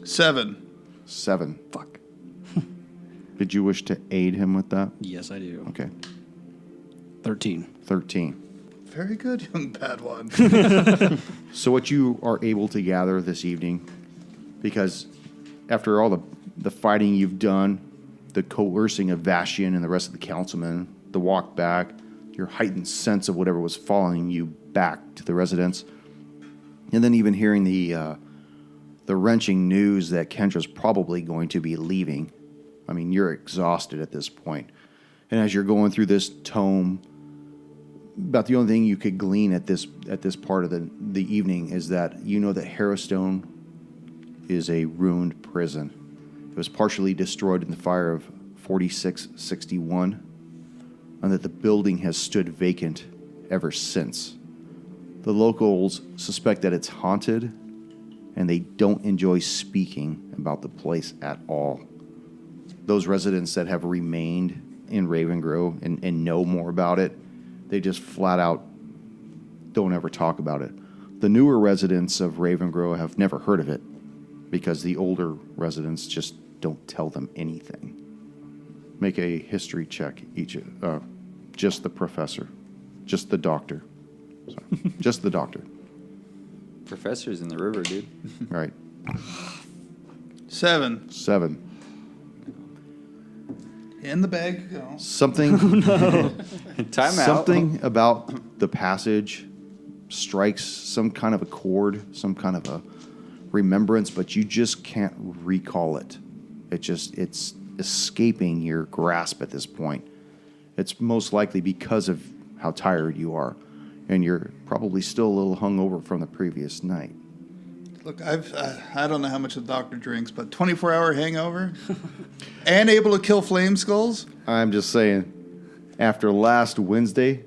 7. 7. Fuck. Did you wish to aid him with that? Yes, I do. Okay. 13. 13. Very good, young Padawan. So what you are able to gather this evening, because after all the fighting you've done, the coercing of Vashian and the rest of the councilmen, the walk back, your heightened sense of whatever was following you back to the residence, and then even hearing the wrenching news that Kendra's probably going to be leaving. I mean, you're exhausted at this point. And as you're going through this tome, about the only thing you could glean at this part of the evening is that you know that Harrowstone is a ruined prison. It was partially destroyed in the fire of 4661, and that the building has stood vacant ever since. The locals suspect that it's haunted, and they don't enjoy speaking about the place at all. Those residents that have remained in Raven Grove and know more about it, they just flat out don't ever talk about it. The newer residents of Raven Grove have never heard of it because the older residents just don't tell them anything. Make a history check, just the professor, just the doctor. Sorry. Just the doctor. Professor's in the river, dude. Right. 7. 7. In the bag you go. Something Time out. Something about the passage strikes some kind of a chord, some kind of a remembrance, but you just can't recall it. It's escaping your grasp at this point. It's most likely because of how tired you are, and you're probably still a little hungover from the previous night. Look, I don't know how much the doctor drinks, but 24-hour hangover and able to kill flame skulls? I'm just saying, after last Wednesday,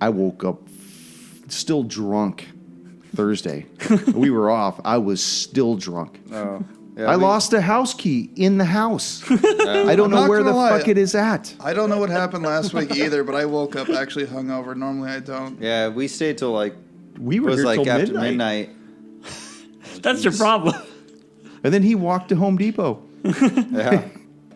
I woke up still drunk Thursday. We were off. I was still drunk. Oh. Yeah, I lost a house key in the house. I don't know not where the gonna lie. fuck it is at. I don't know what happened last week either, but I woke up actually hungover. Normally I don't. Yeah, we stayed till like We it were was here like till after midnight. That's your problem. And then he walked to Home Depot. Yeah.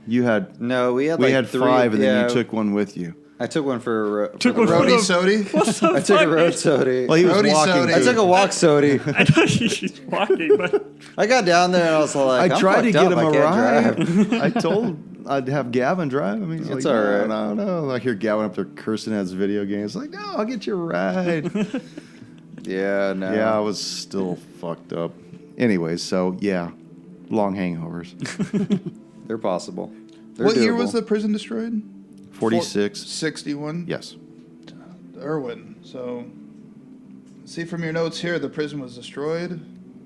You had No, we had we like had 3, 5, and then yeah, you took one with you. I took one for Took one for Roadie the- Sody? I took a road soda. Well, he was Roadie walking. soda. I took a walk soda. I know she's walking, but I got down there and I was like, I I'm tried to fucked get up. him I a can't ride. drive. I told I'd have Gavin drive. I mean, he's It's like, all right. no. I hear Gavin up there cursing at his video games. Like, no, I'll get you a ride. Yeah, no. Yeah, I was still fucked up. Anyways, so yeah, long hangovers. They're possible. They're What year doable. was the prison destroyed? 46. 61? Yes. Irwin. So, see from your notes here, the prison was destroyed.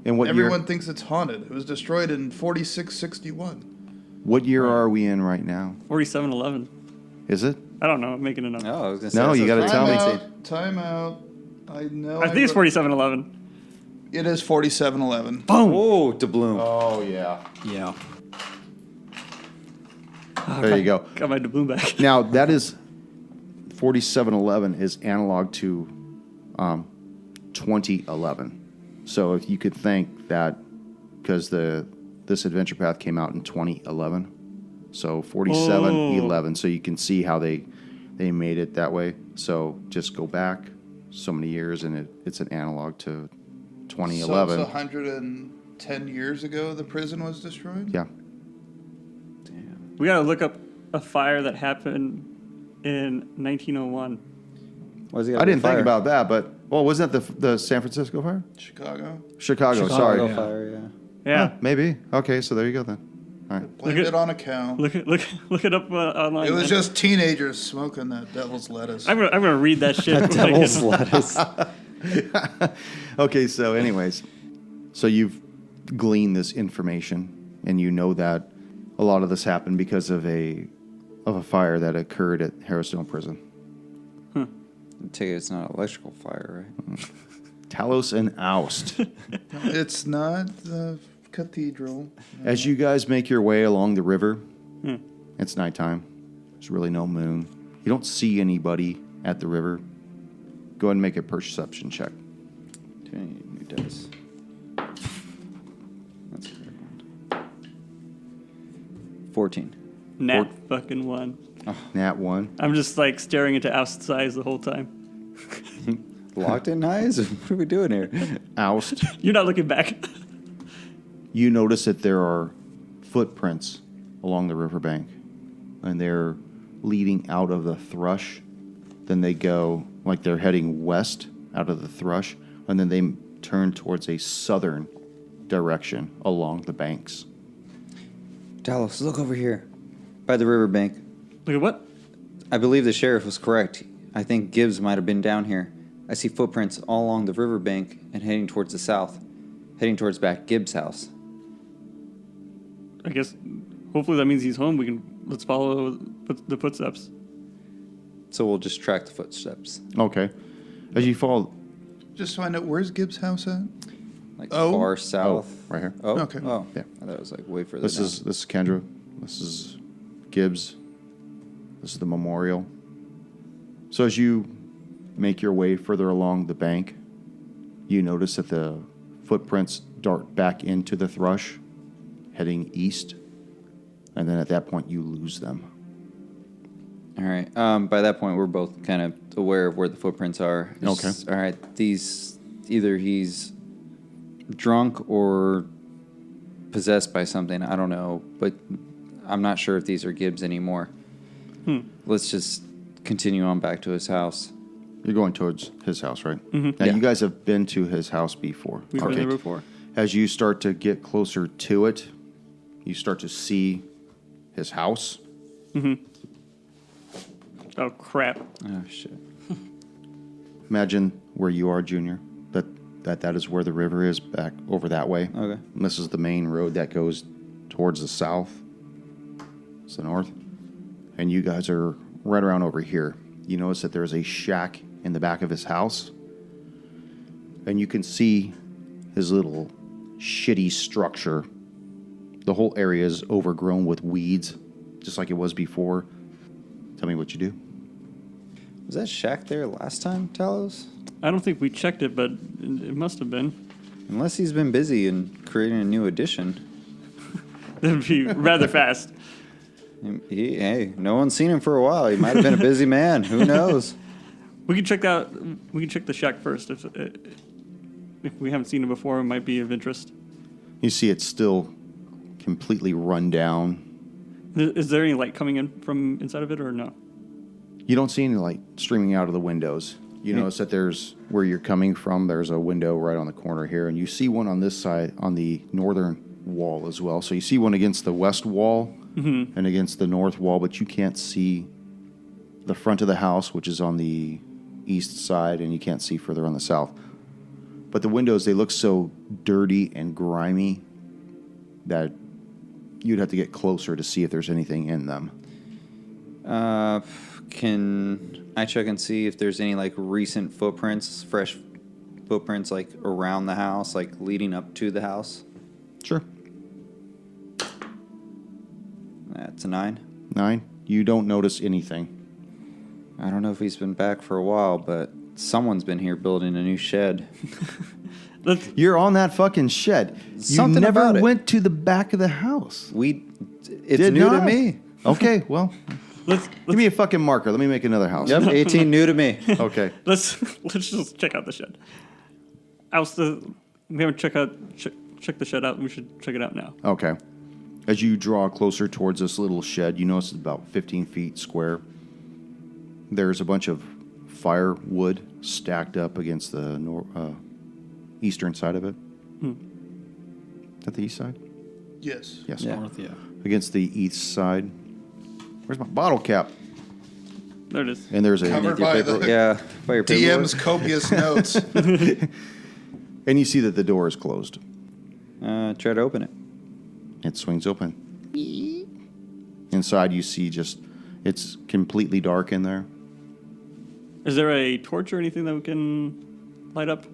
And what Everyone year? thinks it's haunted. It was destroyed in 4661. What year are we in right now? 4711. Is it? I don't know. I'm making it up. Oh, I was gonna say, No, that you sounds gotta tell me. fancy. Time out. I know. I think it's 4711. It is 4711. Boom. Oh, doubloon. Oh yeah. Yeah. There you go. Got my doubloon back. Now that is 4711 is analog to 2011. So if you could think that because this adventure path came out in 2011, so 4711. So you can see how they made it that way. So just go back so many years, and it's an analog to 2011. So it's 110 years ago the prison was destroyed? Yeah. We gotta look up a fire that happened in 1901. Why's he I got didn't think fire? about that, but wasn't that the San Francisco fire? Chicago. Chicago, Chicago sorry. yeah. fire, yeah. Yeah. Huh, maybe. Okay, so there you go then. All right. Blamed at- it on a cow. Look it up online. It was man. just teenagers smoking that devil's lettuce. I'm gonna read that shit. when I Devil's get- lettuce. Okay, so anyways, so you've gleaned this information, and you know that a lot of this happened because of a fire that occurred at Harrowstone Prison. I take it it's not electrical fire, right? Talos and Oust. It's not the cathedral. As you guys make your way along the river, it's nighttime. There's really no moon. You don't see anybody at the river. Go ahead and make a perception check. New dice. That's a good one. 14. Nat fucking one. Nat 1. I'm just like staring into Oust's eyes the whole time. Locked in eyes? What are we doing here? Oust. You're not looking back. You notice that there are footprints along the riverbank, and they're leading out of the thrush. Then they go, like they're heading west out of the thrush, and then they turn towards a southern direction along the banks. Dallas, look over here. By the riverbank. Look at what? I believe the sheriff was correct. I think Gibbs might have been down here. I see footprints all along the riverbank and heading towards the south. Heading towards back Gibbs' house. I guess hopefully that means he's home. Let's follow the footsteps. So we'll just track the footsteps. Okay. As you follow, Just so I know, where's Gibbs' house at? Like Oh. far south. right here. Oh, Okay. Oh, Yeah. I thought it was like way further This down. is Kendra. This is Gibbs. This is the memorial. So as you make your way further along the bank, you notice that the footprints dart back into the thrush, heading east, and then at that point you lose them. All right. By that point, we're both kind of aware of where the footprints are. Okay. All right. These either he's drunk or possessed by something. I don't know, but I'm not sure if these are Gibbs anymore. Let's just continue on back to his house. You're going towards his house, right? Now Yeah. you guys have been to his house before. We've been there before. As you start to get closer to it, you start to see his house. Oh crap! Oh shit. Imagine where you are, Junior. That is where the river is, back over that way. Okay. And this is the main road that goes towards the south. It's the north. And you guys are right around over here. You notice that there's a shack in the back of his house. And you can see his little shitty structure The whole area is overgrown with weeds, just like it was before. Tell me what you do. Was that shack there last time, Talos? I don't think we checked it, but it must have been. Unless he's been busy and creating a new addition. That'd be rather fast. Hey, no one's seen him for a while. He might have been a busy man. Who knows? We can check out. We can check the shack first. If we haven't seen it before, it might be of interest. You see it's still completely run down. Is there any light coming in from inside of it, or no? You don't see any light streaming out of the windows. You notice that there's, where you're coming from, there's a window right on the corner here, and you see one on this side, on the northern wall as well. So you see one against the west wall and against the north wall, but you can't see the front of the house, which is on the east side, and you can't see further on the south. But the windows, they look so dirty and grimy that you'd have to get closer to see if there's anything in them. Can I check and see if there's any like recent footprints, fresh footprints like around the house, like leading up to the house? Sure. That's a 9. 9. You don't notice anything. I don't know if he's been back for a while, but someone's been here building a new shed. You're on that fucking shed. Something you never about it. went to the back of the house. It's Did new to not? me. Okay, well, Let's give me a fucking marker. Let me make another house. Yep, 18 new to me. Okay. let's just check out the shed. We haven't checked the shed out. We should check it out now. Okay. As you draw closer towards this little shed, you notice it's about 15 feet square. There's a bunch of firewood stacked up against the eastern side of it. Is that the east side? Yes. Yes. Yeah. North, yeah. Against the east side. Where's my bottle cap? There it is. And there's a Covered by the Yeah, by your paperwork. DM's copious notes. and you see that the door is closed. Try to open it. It swings open. Inside you see it's completely dark in there. Is there a torch or anything that we can light up?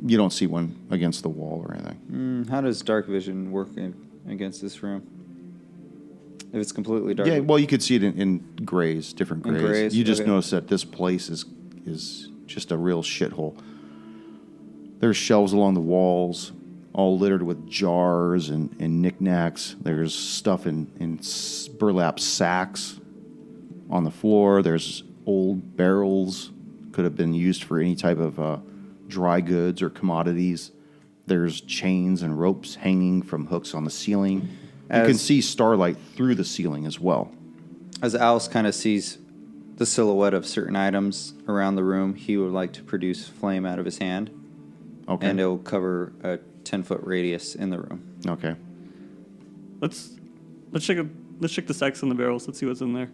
You don't see one against the wall or anything. How does dark vision work against this room? If it's completely dark. Yeah, well, you could see it in grays, different In grays. grays, You just okay. notice that this place is just a real shithole. There's shelves along the walls, all littered with jars and knickknacks. There's stuff in burlap sacks on the floor. There's old barrels, could have been used for any type of dry goods or commodities. There's chains and ropes hanging from hooks on the ceiling. You can see starlight through the ceiling as well. As Alice kind of sees the silhouette of certain items around the room, he would like to produce flame out of his hand. Okay. And it will cover a 10-foot radius in the room. Okay. Let's check the sacks and the barrels. Let's see what's in there.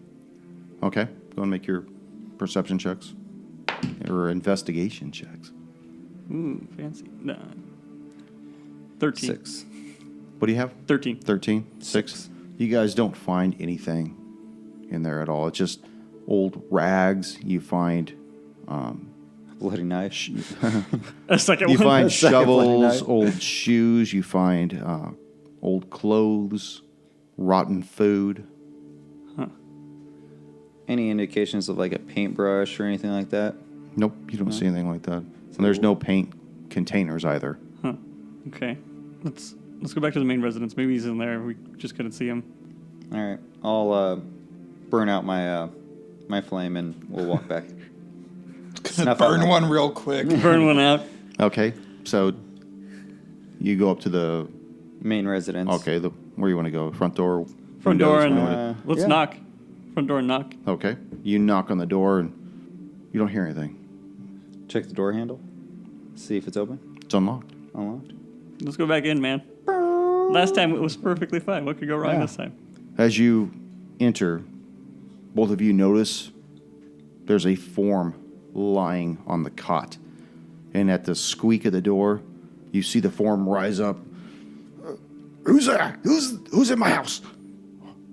Okay. Go and make your perception checks or investigation checks. Ooh, fancy. Nah. 13. 6. What do you have? 13. 13? 6. You guys don't find anything in there at all. It's just old rags. You find Bloody knife. A second you one. find Second bloody shovels, knife. old shoes. You find old clothes, rotten food. Any indications of like a paintbrush or anything like that? Nope, you don't see anything like that. And there's no paint containers either. Huh. Okay. Let's go back to the main residence. Maybe he's in there. We just couldn't see him. All right. I'll burn out my my flame and we'll walk back. Snuff out Burn my- one real quick. Burn one out. Okay, so you go up to the Main residence. where you want to go? Front door. Front door windows, and let's yeah. knock. Front door and knock. Okay, you knock on the door and you don't hear anything. Check the door handle. See if it's open. It's unlocked. Unlocked. Let's go back in, man. Last time it was perfectly fine. What could go wrong Yeah. this time? As you enter, both of you notice there's a form lying on the cot. And at the squeak of the door, you see the form rise up. Who's there? Who's in my house?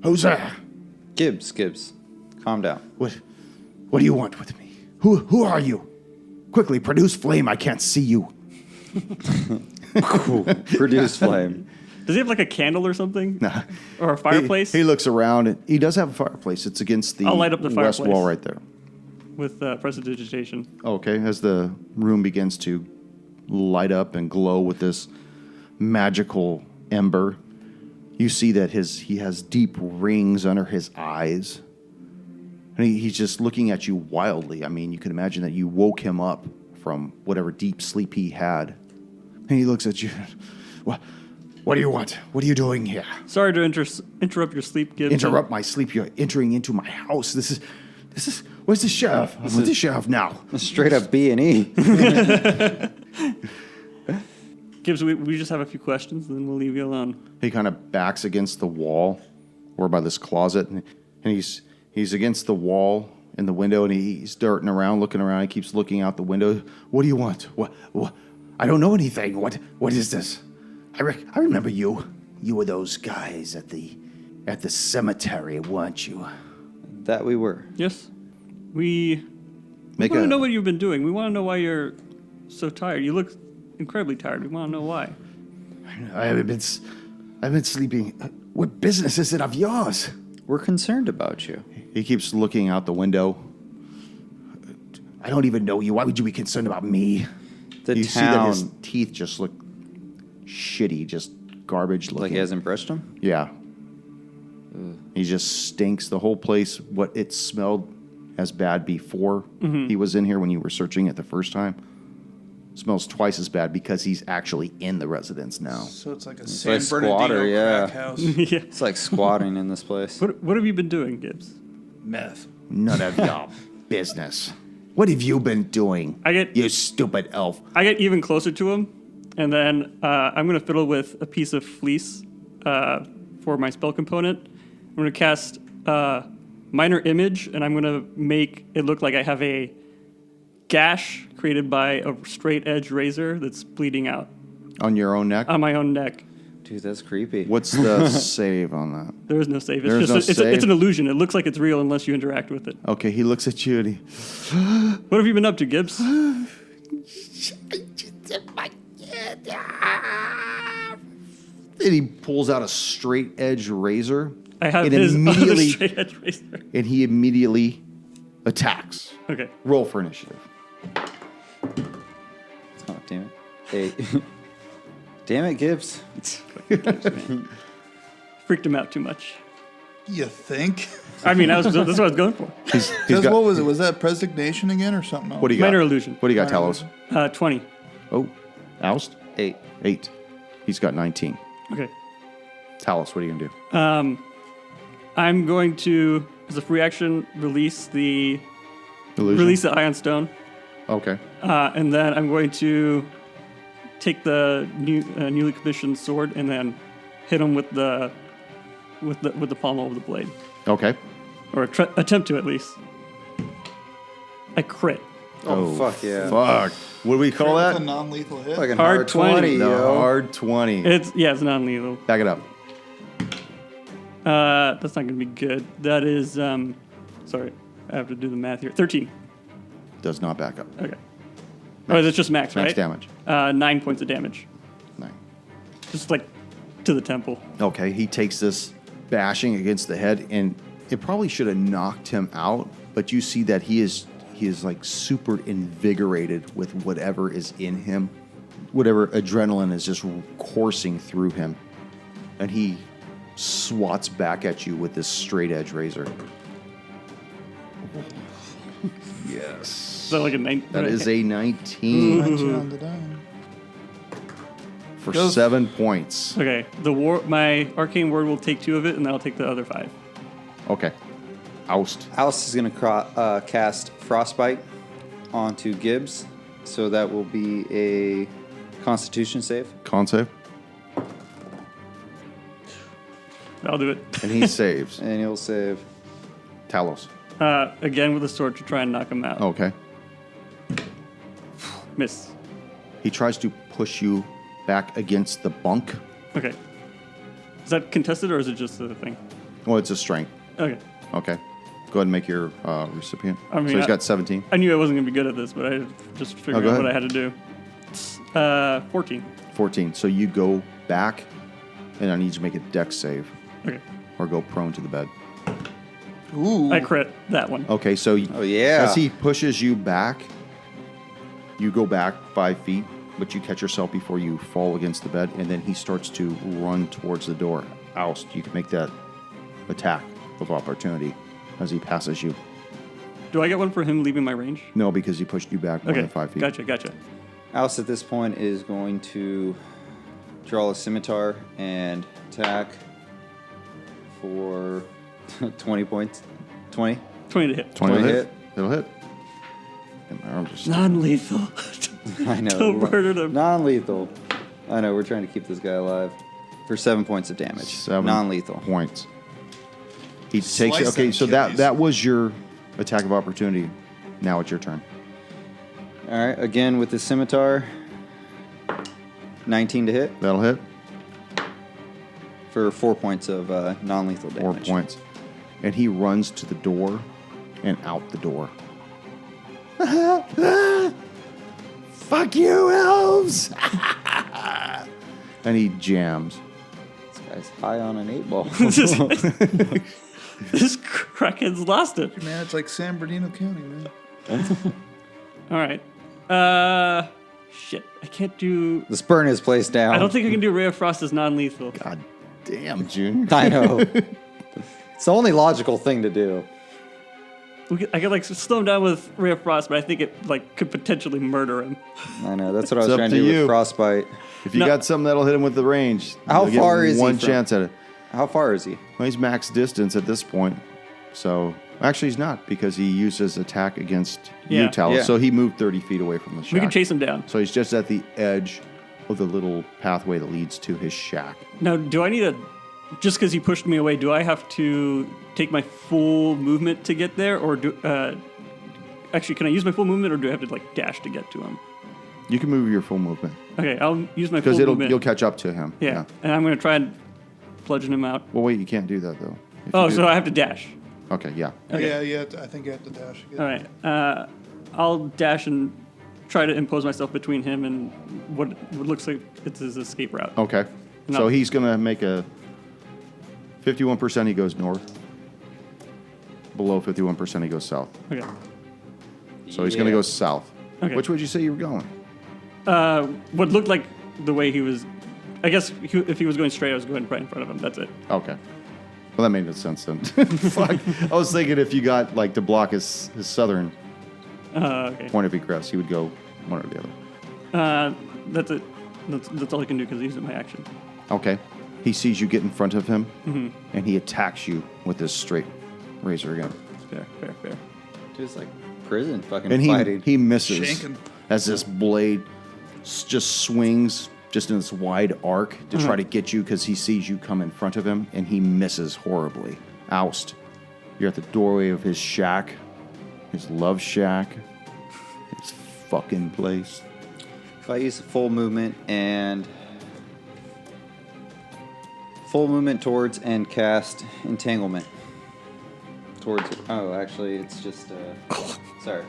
Who's there? Gibs. Calm down. What do you want with me? Who are you? Quickly, produce flame. I can't see you. Produce flame. Does he have like a candle or something? Nah. Or a fireplace? He looks around. And he does have a fireplace. It's against the I'll light up the west fireplace. wall right there. With prestidigitation. Okay, as the room begins to light up and glow with this magical ember, you see that he has deep rings under his eyes. And he's just looking at you wildly. I mean, you can imagine that you woke him up from whatever deep sleep he had. And he looks at you. What do you want? What are you doing here? Sorry to interrupt your sleep, Gibs. Interrupt my sleep. You're entering into my house. This is. Where's the sheriff? Where's the sheriff now? Straight up B&E. Gibbs, we just have a few questions, and then we'll leave you alone. He kind of backs against the wall, or by this closet, and he's against the wall in the window, and he's darting around, looking around. He keeps looking out the window. What do you want? What? I don't know anything. What is this? I remember you. You were those guys at the cemetery, weren't you? That we were. Yes. We want to know what you've been doing. We want to know why you're so tired. You look incredibly tired. We want to know why. I've been sleeping. What business is it of yours? We're concerned about you. He keeps looking out the window. I don't even know you. Why would you be concerned about me? The You see that town, his teeth just look shitty, just garbage looking. like he hasn't brushed them? Yeah. He just stinks. The whole place, what it smelled as bad before he was in here when you were searching it the first time, smells twice as bad because he's actually in the residence now. So it's like a like San squatter, Bernardino yeah. crack house. Yeah. It's like squatting in this place. What have you been doing, Gibbs? Meth. None of your business. What have you been doing, you stupid elf? I get even closer to him, and then I'm going to fiddle with a piece of fleece for my spell component. I'm going to cast Minor Image, and I'm going to make it look like I have a gash created by a straight edge razor that's bleeding out On your own neck? on my own neck. Dude, that's creepy. What's the save on that? There is no save. There's no save? It's an illusion. It looks like it's real unless you interact with it. Okay, he looks at you and he... What have you been up to, Gibbs? And he pulls out a straight edge razor. I have and his immediately, straight edge razor. and he immediately attacks. Okay. Roll for initiative. Oh, damn it. 8. Damn it, Gibbs. Freaked him out too much. You think? I mean, that's what I was going for. He's Because got, what was it? Was that presignation again or something else? what do you got? Minor illusion. What do you got, Minor Talos? 20. Oh, oust? 8. 8. He's got 19. Okay. Talos, what are you going to do? I'm going to, as a free action, release the Illusion? Ion Stone, Okay. and then I'm going to take the newly commissioned sword and then hit him with the pommel of the blade, Okay. or attempt to at least. I crit. Oh, fuck yeah. Fuck. What do we call That's a that? non-lethal hit. Fucking Hard hard 20, 20, The yo. hard 20. It's non-lethal. Back it up. That's not going to be good. That is sorry, I have to do the math here. 13. Does not back up. Okay. Oh, that's just max, right? Max damage. 9 points of damage. 9. Just like to the temple. Okay, he takes this bashing against the head, and it probably should have knocked him out, but you see that he is like super invigorated with whatever is in him. Whatever adrenaline is just coursing through him. And he swats back at you with this straight edge razor. Yes. So like a 9. That is a 19 19 on the die. for Goes- 7 points. Okay. My arcane word will take 2 of it, and then I'll take the other 5. Okay. Oust. Alice is going to cast Frostbite onto Gibbs, so that will be a Constitution save. Con save. I'll do it. And he saves. And he'll save. Talos. Again with a sword to try and knock him out. Okay. Miss. He tries to push you back against the bunk. Okay. Is that contested or is it just a thing? Well, it's a strength. Okay. Okay. Go ahead and make your recipient. I mean, so he's got 17. I knew I wasn't going to be good at this, but I just figured go out what ahead. I had to do. 14. 14. So you go back and I need you to make a dex save Okay. or go prone to the bed. Ooh. I crit that one. Okay, so Oh, yeah. as he pushes you back, you go back 5 feet, but you catch yourself before you fall against the bed, and then he starts to run towards the door. Oust, you can make that attack of opportunity as he passes you. Do I get one for him leaving my range? No, because he pushed you back more Okay. than 5 feet. Gotcha. Alice at this point is going to draw a scimitar and attack for 20 points. 20? 20 to hit. 20 will 20 hit. hit. It'll hit. And my arm just... Non-lethal. I know. Don't murder them. Non-lethal. I know, we're trying to keep this guy alive. For 7 points of damage. 7 Non-lethal. points. He takes... Slice Okay, them so Achilles. that was your attack of opportunity. Now it's your turn. All right, again with the scimitar. 19 to hit That'll hit. for 4 points of non-lethal 4 damage. points. And he runs to the door and out the door. Fuck you, elves! And he jams. This guy's high on an 8 ball. This Kraken's lost it. Man, it's like San Bernardino County, man. All right. Shit. I can't do. The spurn is placed down. I don't think I can do Ray of Frost as non-lethal. God damn, Junior. I know. It's the only logical thing to do. I could like slow him down with Ray of Frost, but I think it like could potentially murder him. I know. That's what I was It's up trying to to do you. with frostbite. If you No. got something that'll hit him with the range, How you'll get far is he one from- chance at it. How far is he? Well, he's max distance at this point. So, actually, he's not because he used his attack against you, Yeah. Talos. Yeah. So he moved 30 feet away from the shack. We can chase him down. So he's just at the edge of the little pathway that leads to his shack. Now, do I need a? Just because he pushed me away, do I have to take my full movement to get there, or do? Actually, can I use my full movement, or do I have to like dash to get to him? You can move your full movement Okay, I'll use my full because movement. you'll catch up to him. Yeah, and I'm gonna try and bludgeon him out. Well, wait, you can't do that though. If Oh, you do- so I have to dash. okay, yeah. Okay. Yeah, I think you have to dash again. All right. I'll dash and try to impose myself between him and what looks like it's his escape route. Okay. No. So he's gonna make a 51%. He goes north. Below 51%, he goes south. Okay. So he's gonna Yeah. go south. Okay. Which would you say you were going? What looked like the way he was. I guess if he was going straight, I was going right in front of him. That's it. Okay. Well, that made no sense then. Fuck. I was thinking if you got like to block his southern Okay. point of egress, he would go one or the other. That's it. That's all I can do because he's in my action. Okay. He sees you get in front of him, Mm-hmm. and he attacks you with this straight razor again. Fair. Just like prison fucking And fighting. he misses Shanking. as this blade just swings just in this wide arc to try to get you because he sees you come in front of him, and he misses horribly. Oust. You're at the doorway of his shack, his love shack, his fucking place. If I use full movement and full movement towards and cast entanglement towards. Oh, actually, it's just. Sorry,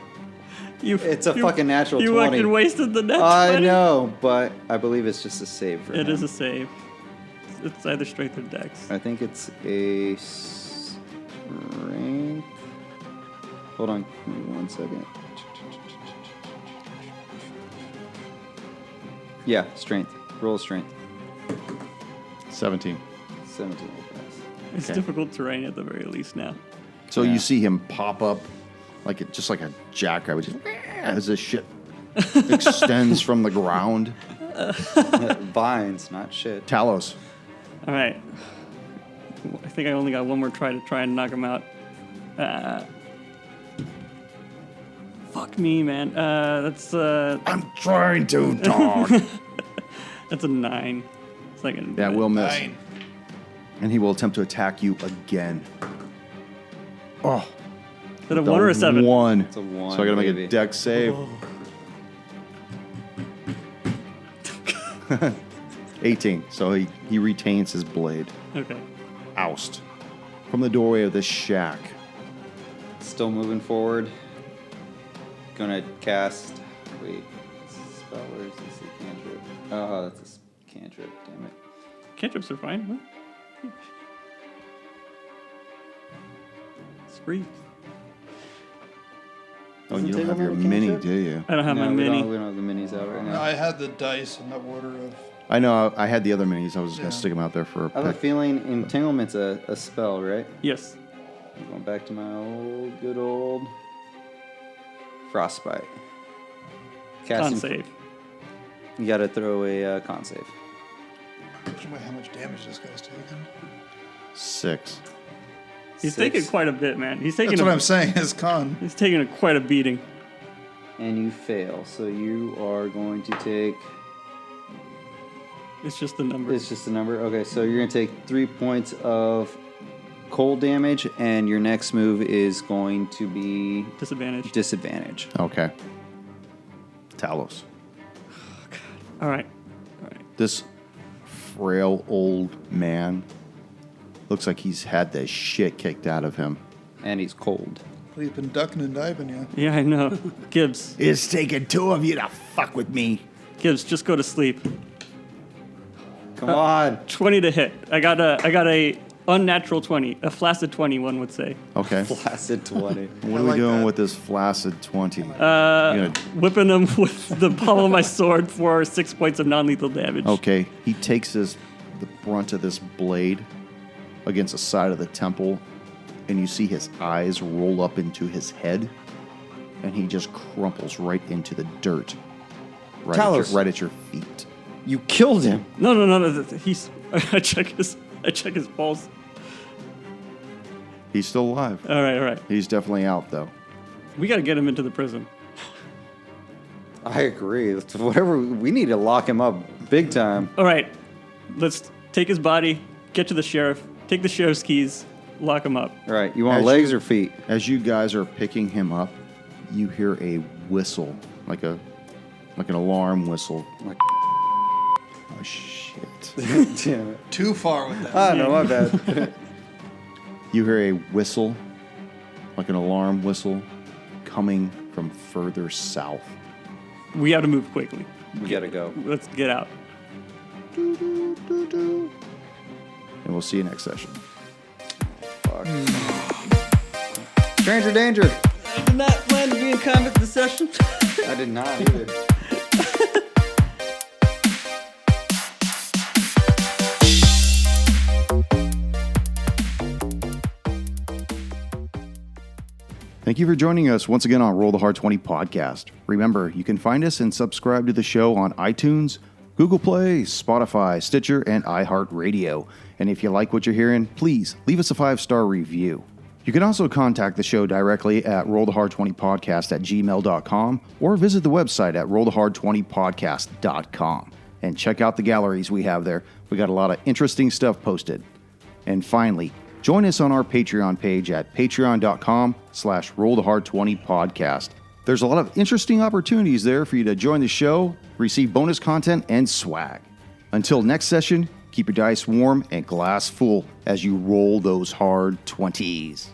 it's a fucking natural You 20. fucking wasted the net. I 20. know, but I believe it's just a save for It him. is a save. It's either strength or dex. I think it's a strength. Hold on, give me 1 second. Yeah, strength. Roll strength. 17. 17 will pass. It's difficult terrain at the very least now. So Yeah. you see him pop up just like a jackrabbit, just as this shit extends from the ground. Vines, not shit. Talos. All right. I think I only got one more try to try and knock him out. Fuck me, man. That's I'm trying to, dog. that's a 9. It's like a Yeah, we'll miss. 9. And he will attempt to attack you again. Oh. Is that a 1 or a 7? 1. It's a 1. So I gotta make baby. a dex save. 18. So he retains his blade. Okay. Oust. From the doorway of this shack. Still moving forward. Gonna cast. Wait. Spell, where is this? A cantrip. Oh, that's a cantrip. Damn it. Cantrips are fine. What? It's free. Oh, you Doesn't don't take have a your mini mini, cantrip? do you? I don't have my No, mini. we don't have the minis out right now. I had the dice in the order of. I know. I had the other minis. I was just gonna Yeah. stick them out there for a I have a pick. feeling entanglement's a spell, right? Yes. I'm going back to my good old frostbite. Con save. You got to throw a con save. Wait, how much damage this guy's taking? 6. He's 6. taking quite a bit, man. He's taking That's what I'm saying. Is con. He's taking quite a beating. And you fail, so you are going to take. It's just the number. It's just a number. Okay, so you're going to take 3 points of cold damage, and your next move is going to be Disadvantage. disadvantage. Okay. Talos. All right. This frail old man looks like he's had the shit kicked out of him. And he's cold. We've been ducking and diving, yeah. Yeah, I know. Gibbs. It's taken 2 of you to fuck with me. Gibbs, just go to sleep. Come on. 20 to hit. I got a unnatural 20. A flaccid 20, one would say. Okay. Flaccid 20. What are we like doing that. with this flaccid 20? Whipping him with the pommel of my sword for 6 points of non-lethal damage. Okay. He takes the brunt of this blade against the side of the temple, and you see his eyes roll up into his head, and he just crumples right into the dirt. Talos. Right at your feet. You killed him. No. He's. I check his pulse. He's still alive. All right. He's definitely out, though. We got to get him into the prison. I agree. Whatever. We need to lock him up big time. All right. Let's take his body, get to the sheriff, take the sheriff's keys, lock him up. All right. You want As legs you- or feet? As you guys are picking him up, you hear a whistle, like an alarm whistle. Like- Oh, shit. Damn it. Too far with that. Ah, no, my bad. You hear a whistle, like an alarm whistle, coming from further south. We have to move quickly. We gotta go. Let's get out. And we'll see you next session. Fuck. Stranger danger. I did not plan to be in combat this session. I did not either. Thank you for joining us once again on Roll the Hard 20 podcast. Remember, you can find us and subscribe to the show on iTunes, Google Play, Spotify, Stitcher, and iHeart Radio. And if you like what you're hearing, please leave us a 5-star review. You can also contact the show directly at rollthehard20podcast@gmail.com or visit the website at rollthehard20podcast.com and check out the galleries we have there. We got a lot of interesting stuff posted. And finally, join us on our Patreon page at patreon.com/rollthehard20podcast. There's a lot of interesting opportunities there for you to join the show, receive bonus content, and swag. Until next session, keep your dice warm and glass full as you roll those hard 20s.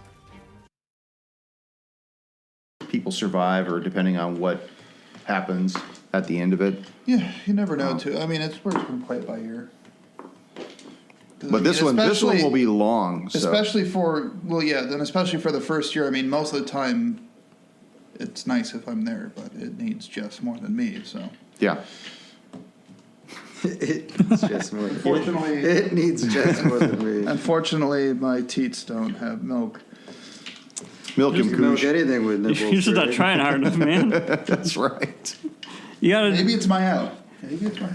People survive, or depending on what happens at the end of it. Yeah, you never know, too. I mean, we're just going to play it by ear. But this one will be long. So. Especially for the first year. I mean, most of the time, it's nice if I'm there, but it needs Jess more than me, so. Yeah. It's just more. Unfortunately, It needs just more than me. unfortunately, my teats don't have milk. Milk and You can milk cooch. anything with nipples. You're just not right? trying hard enough, man. That's right. You gotta. Maybe it's my out. Maybe it's my.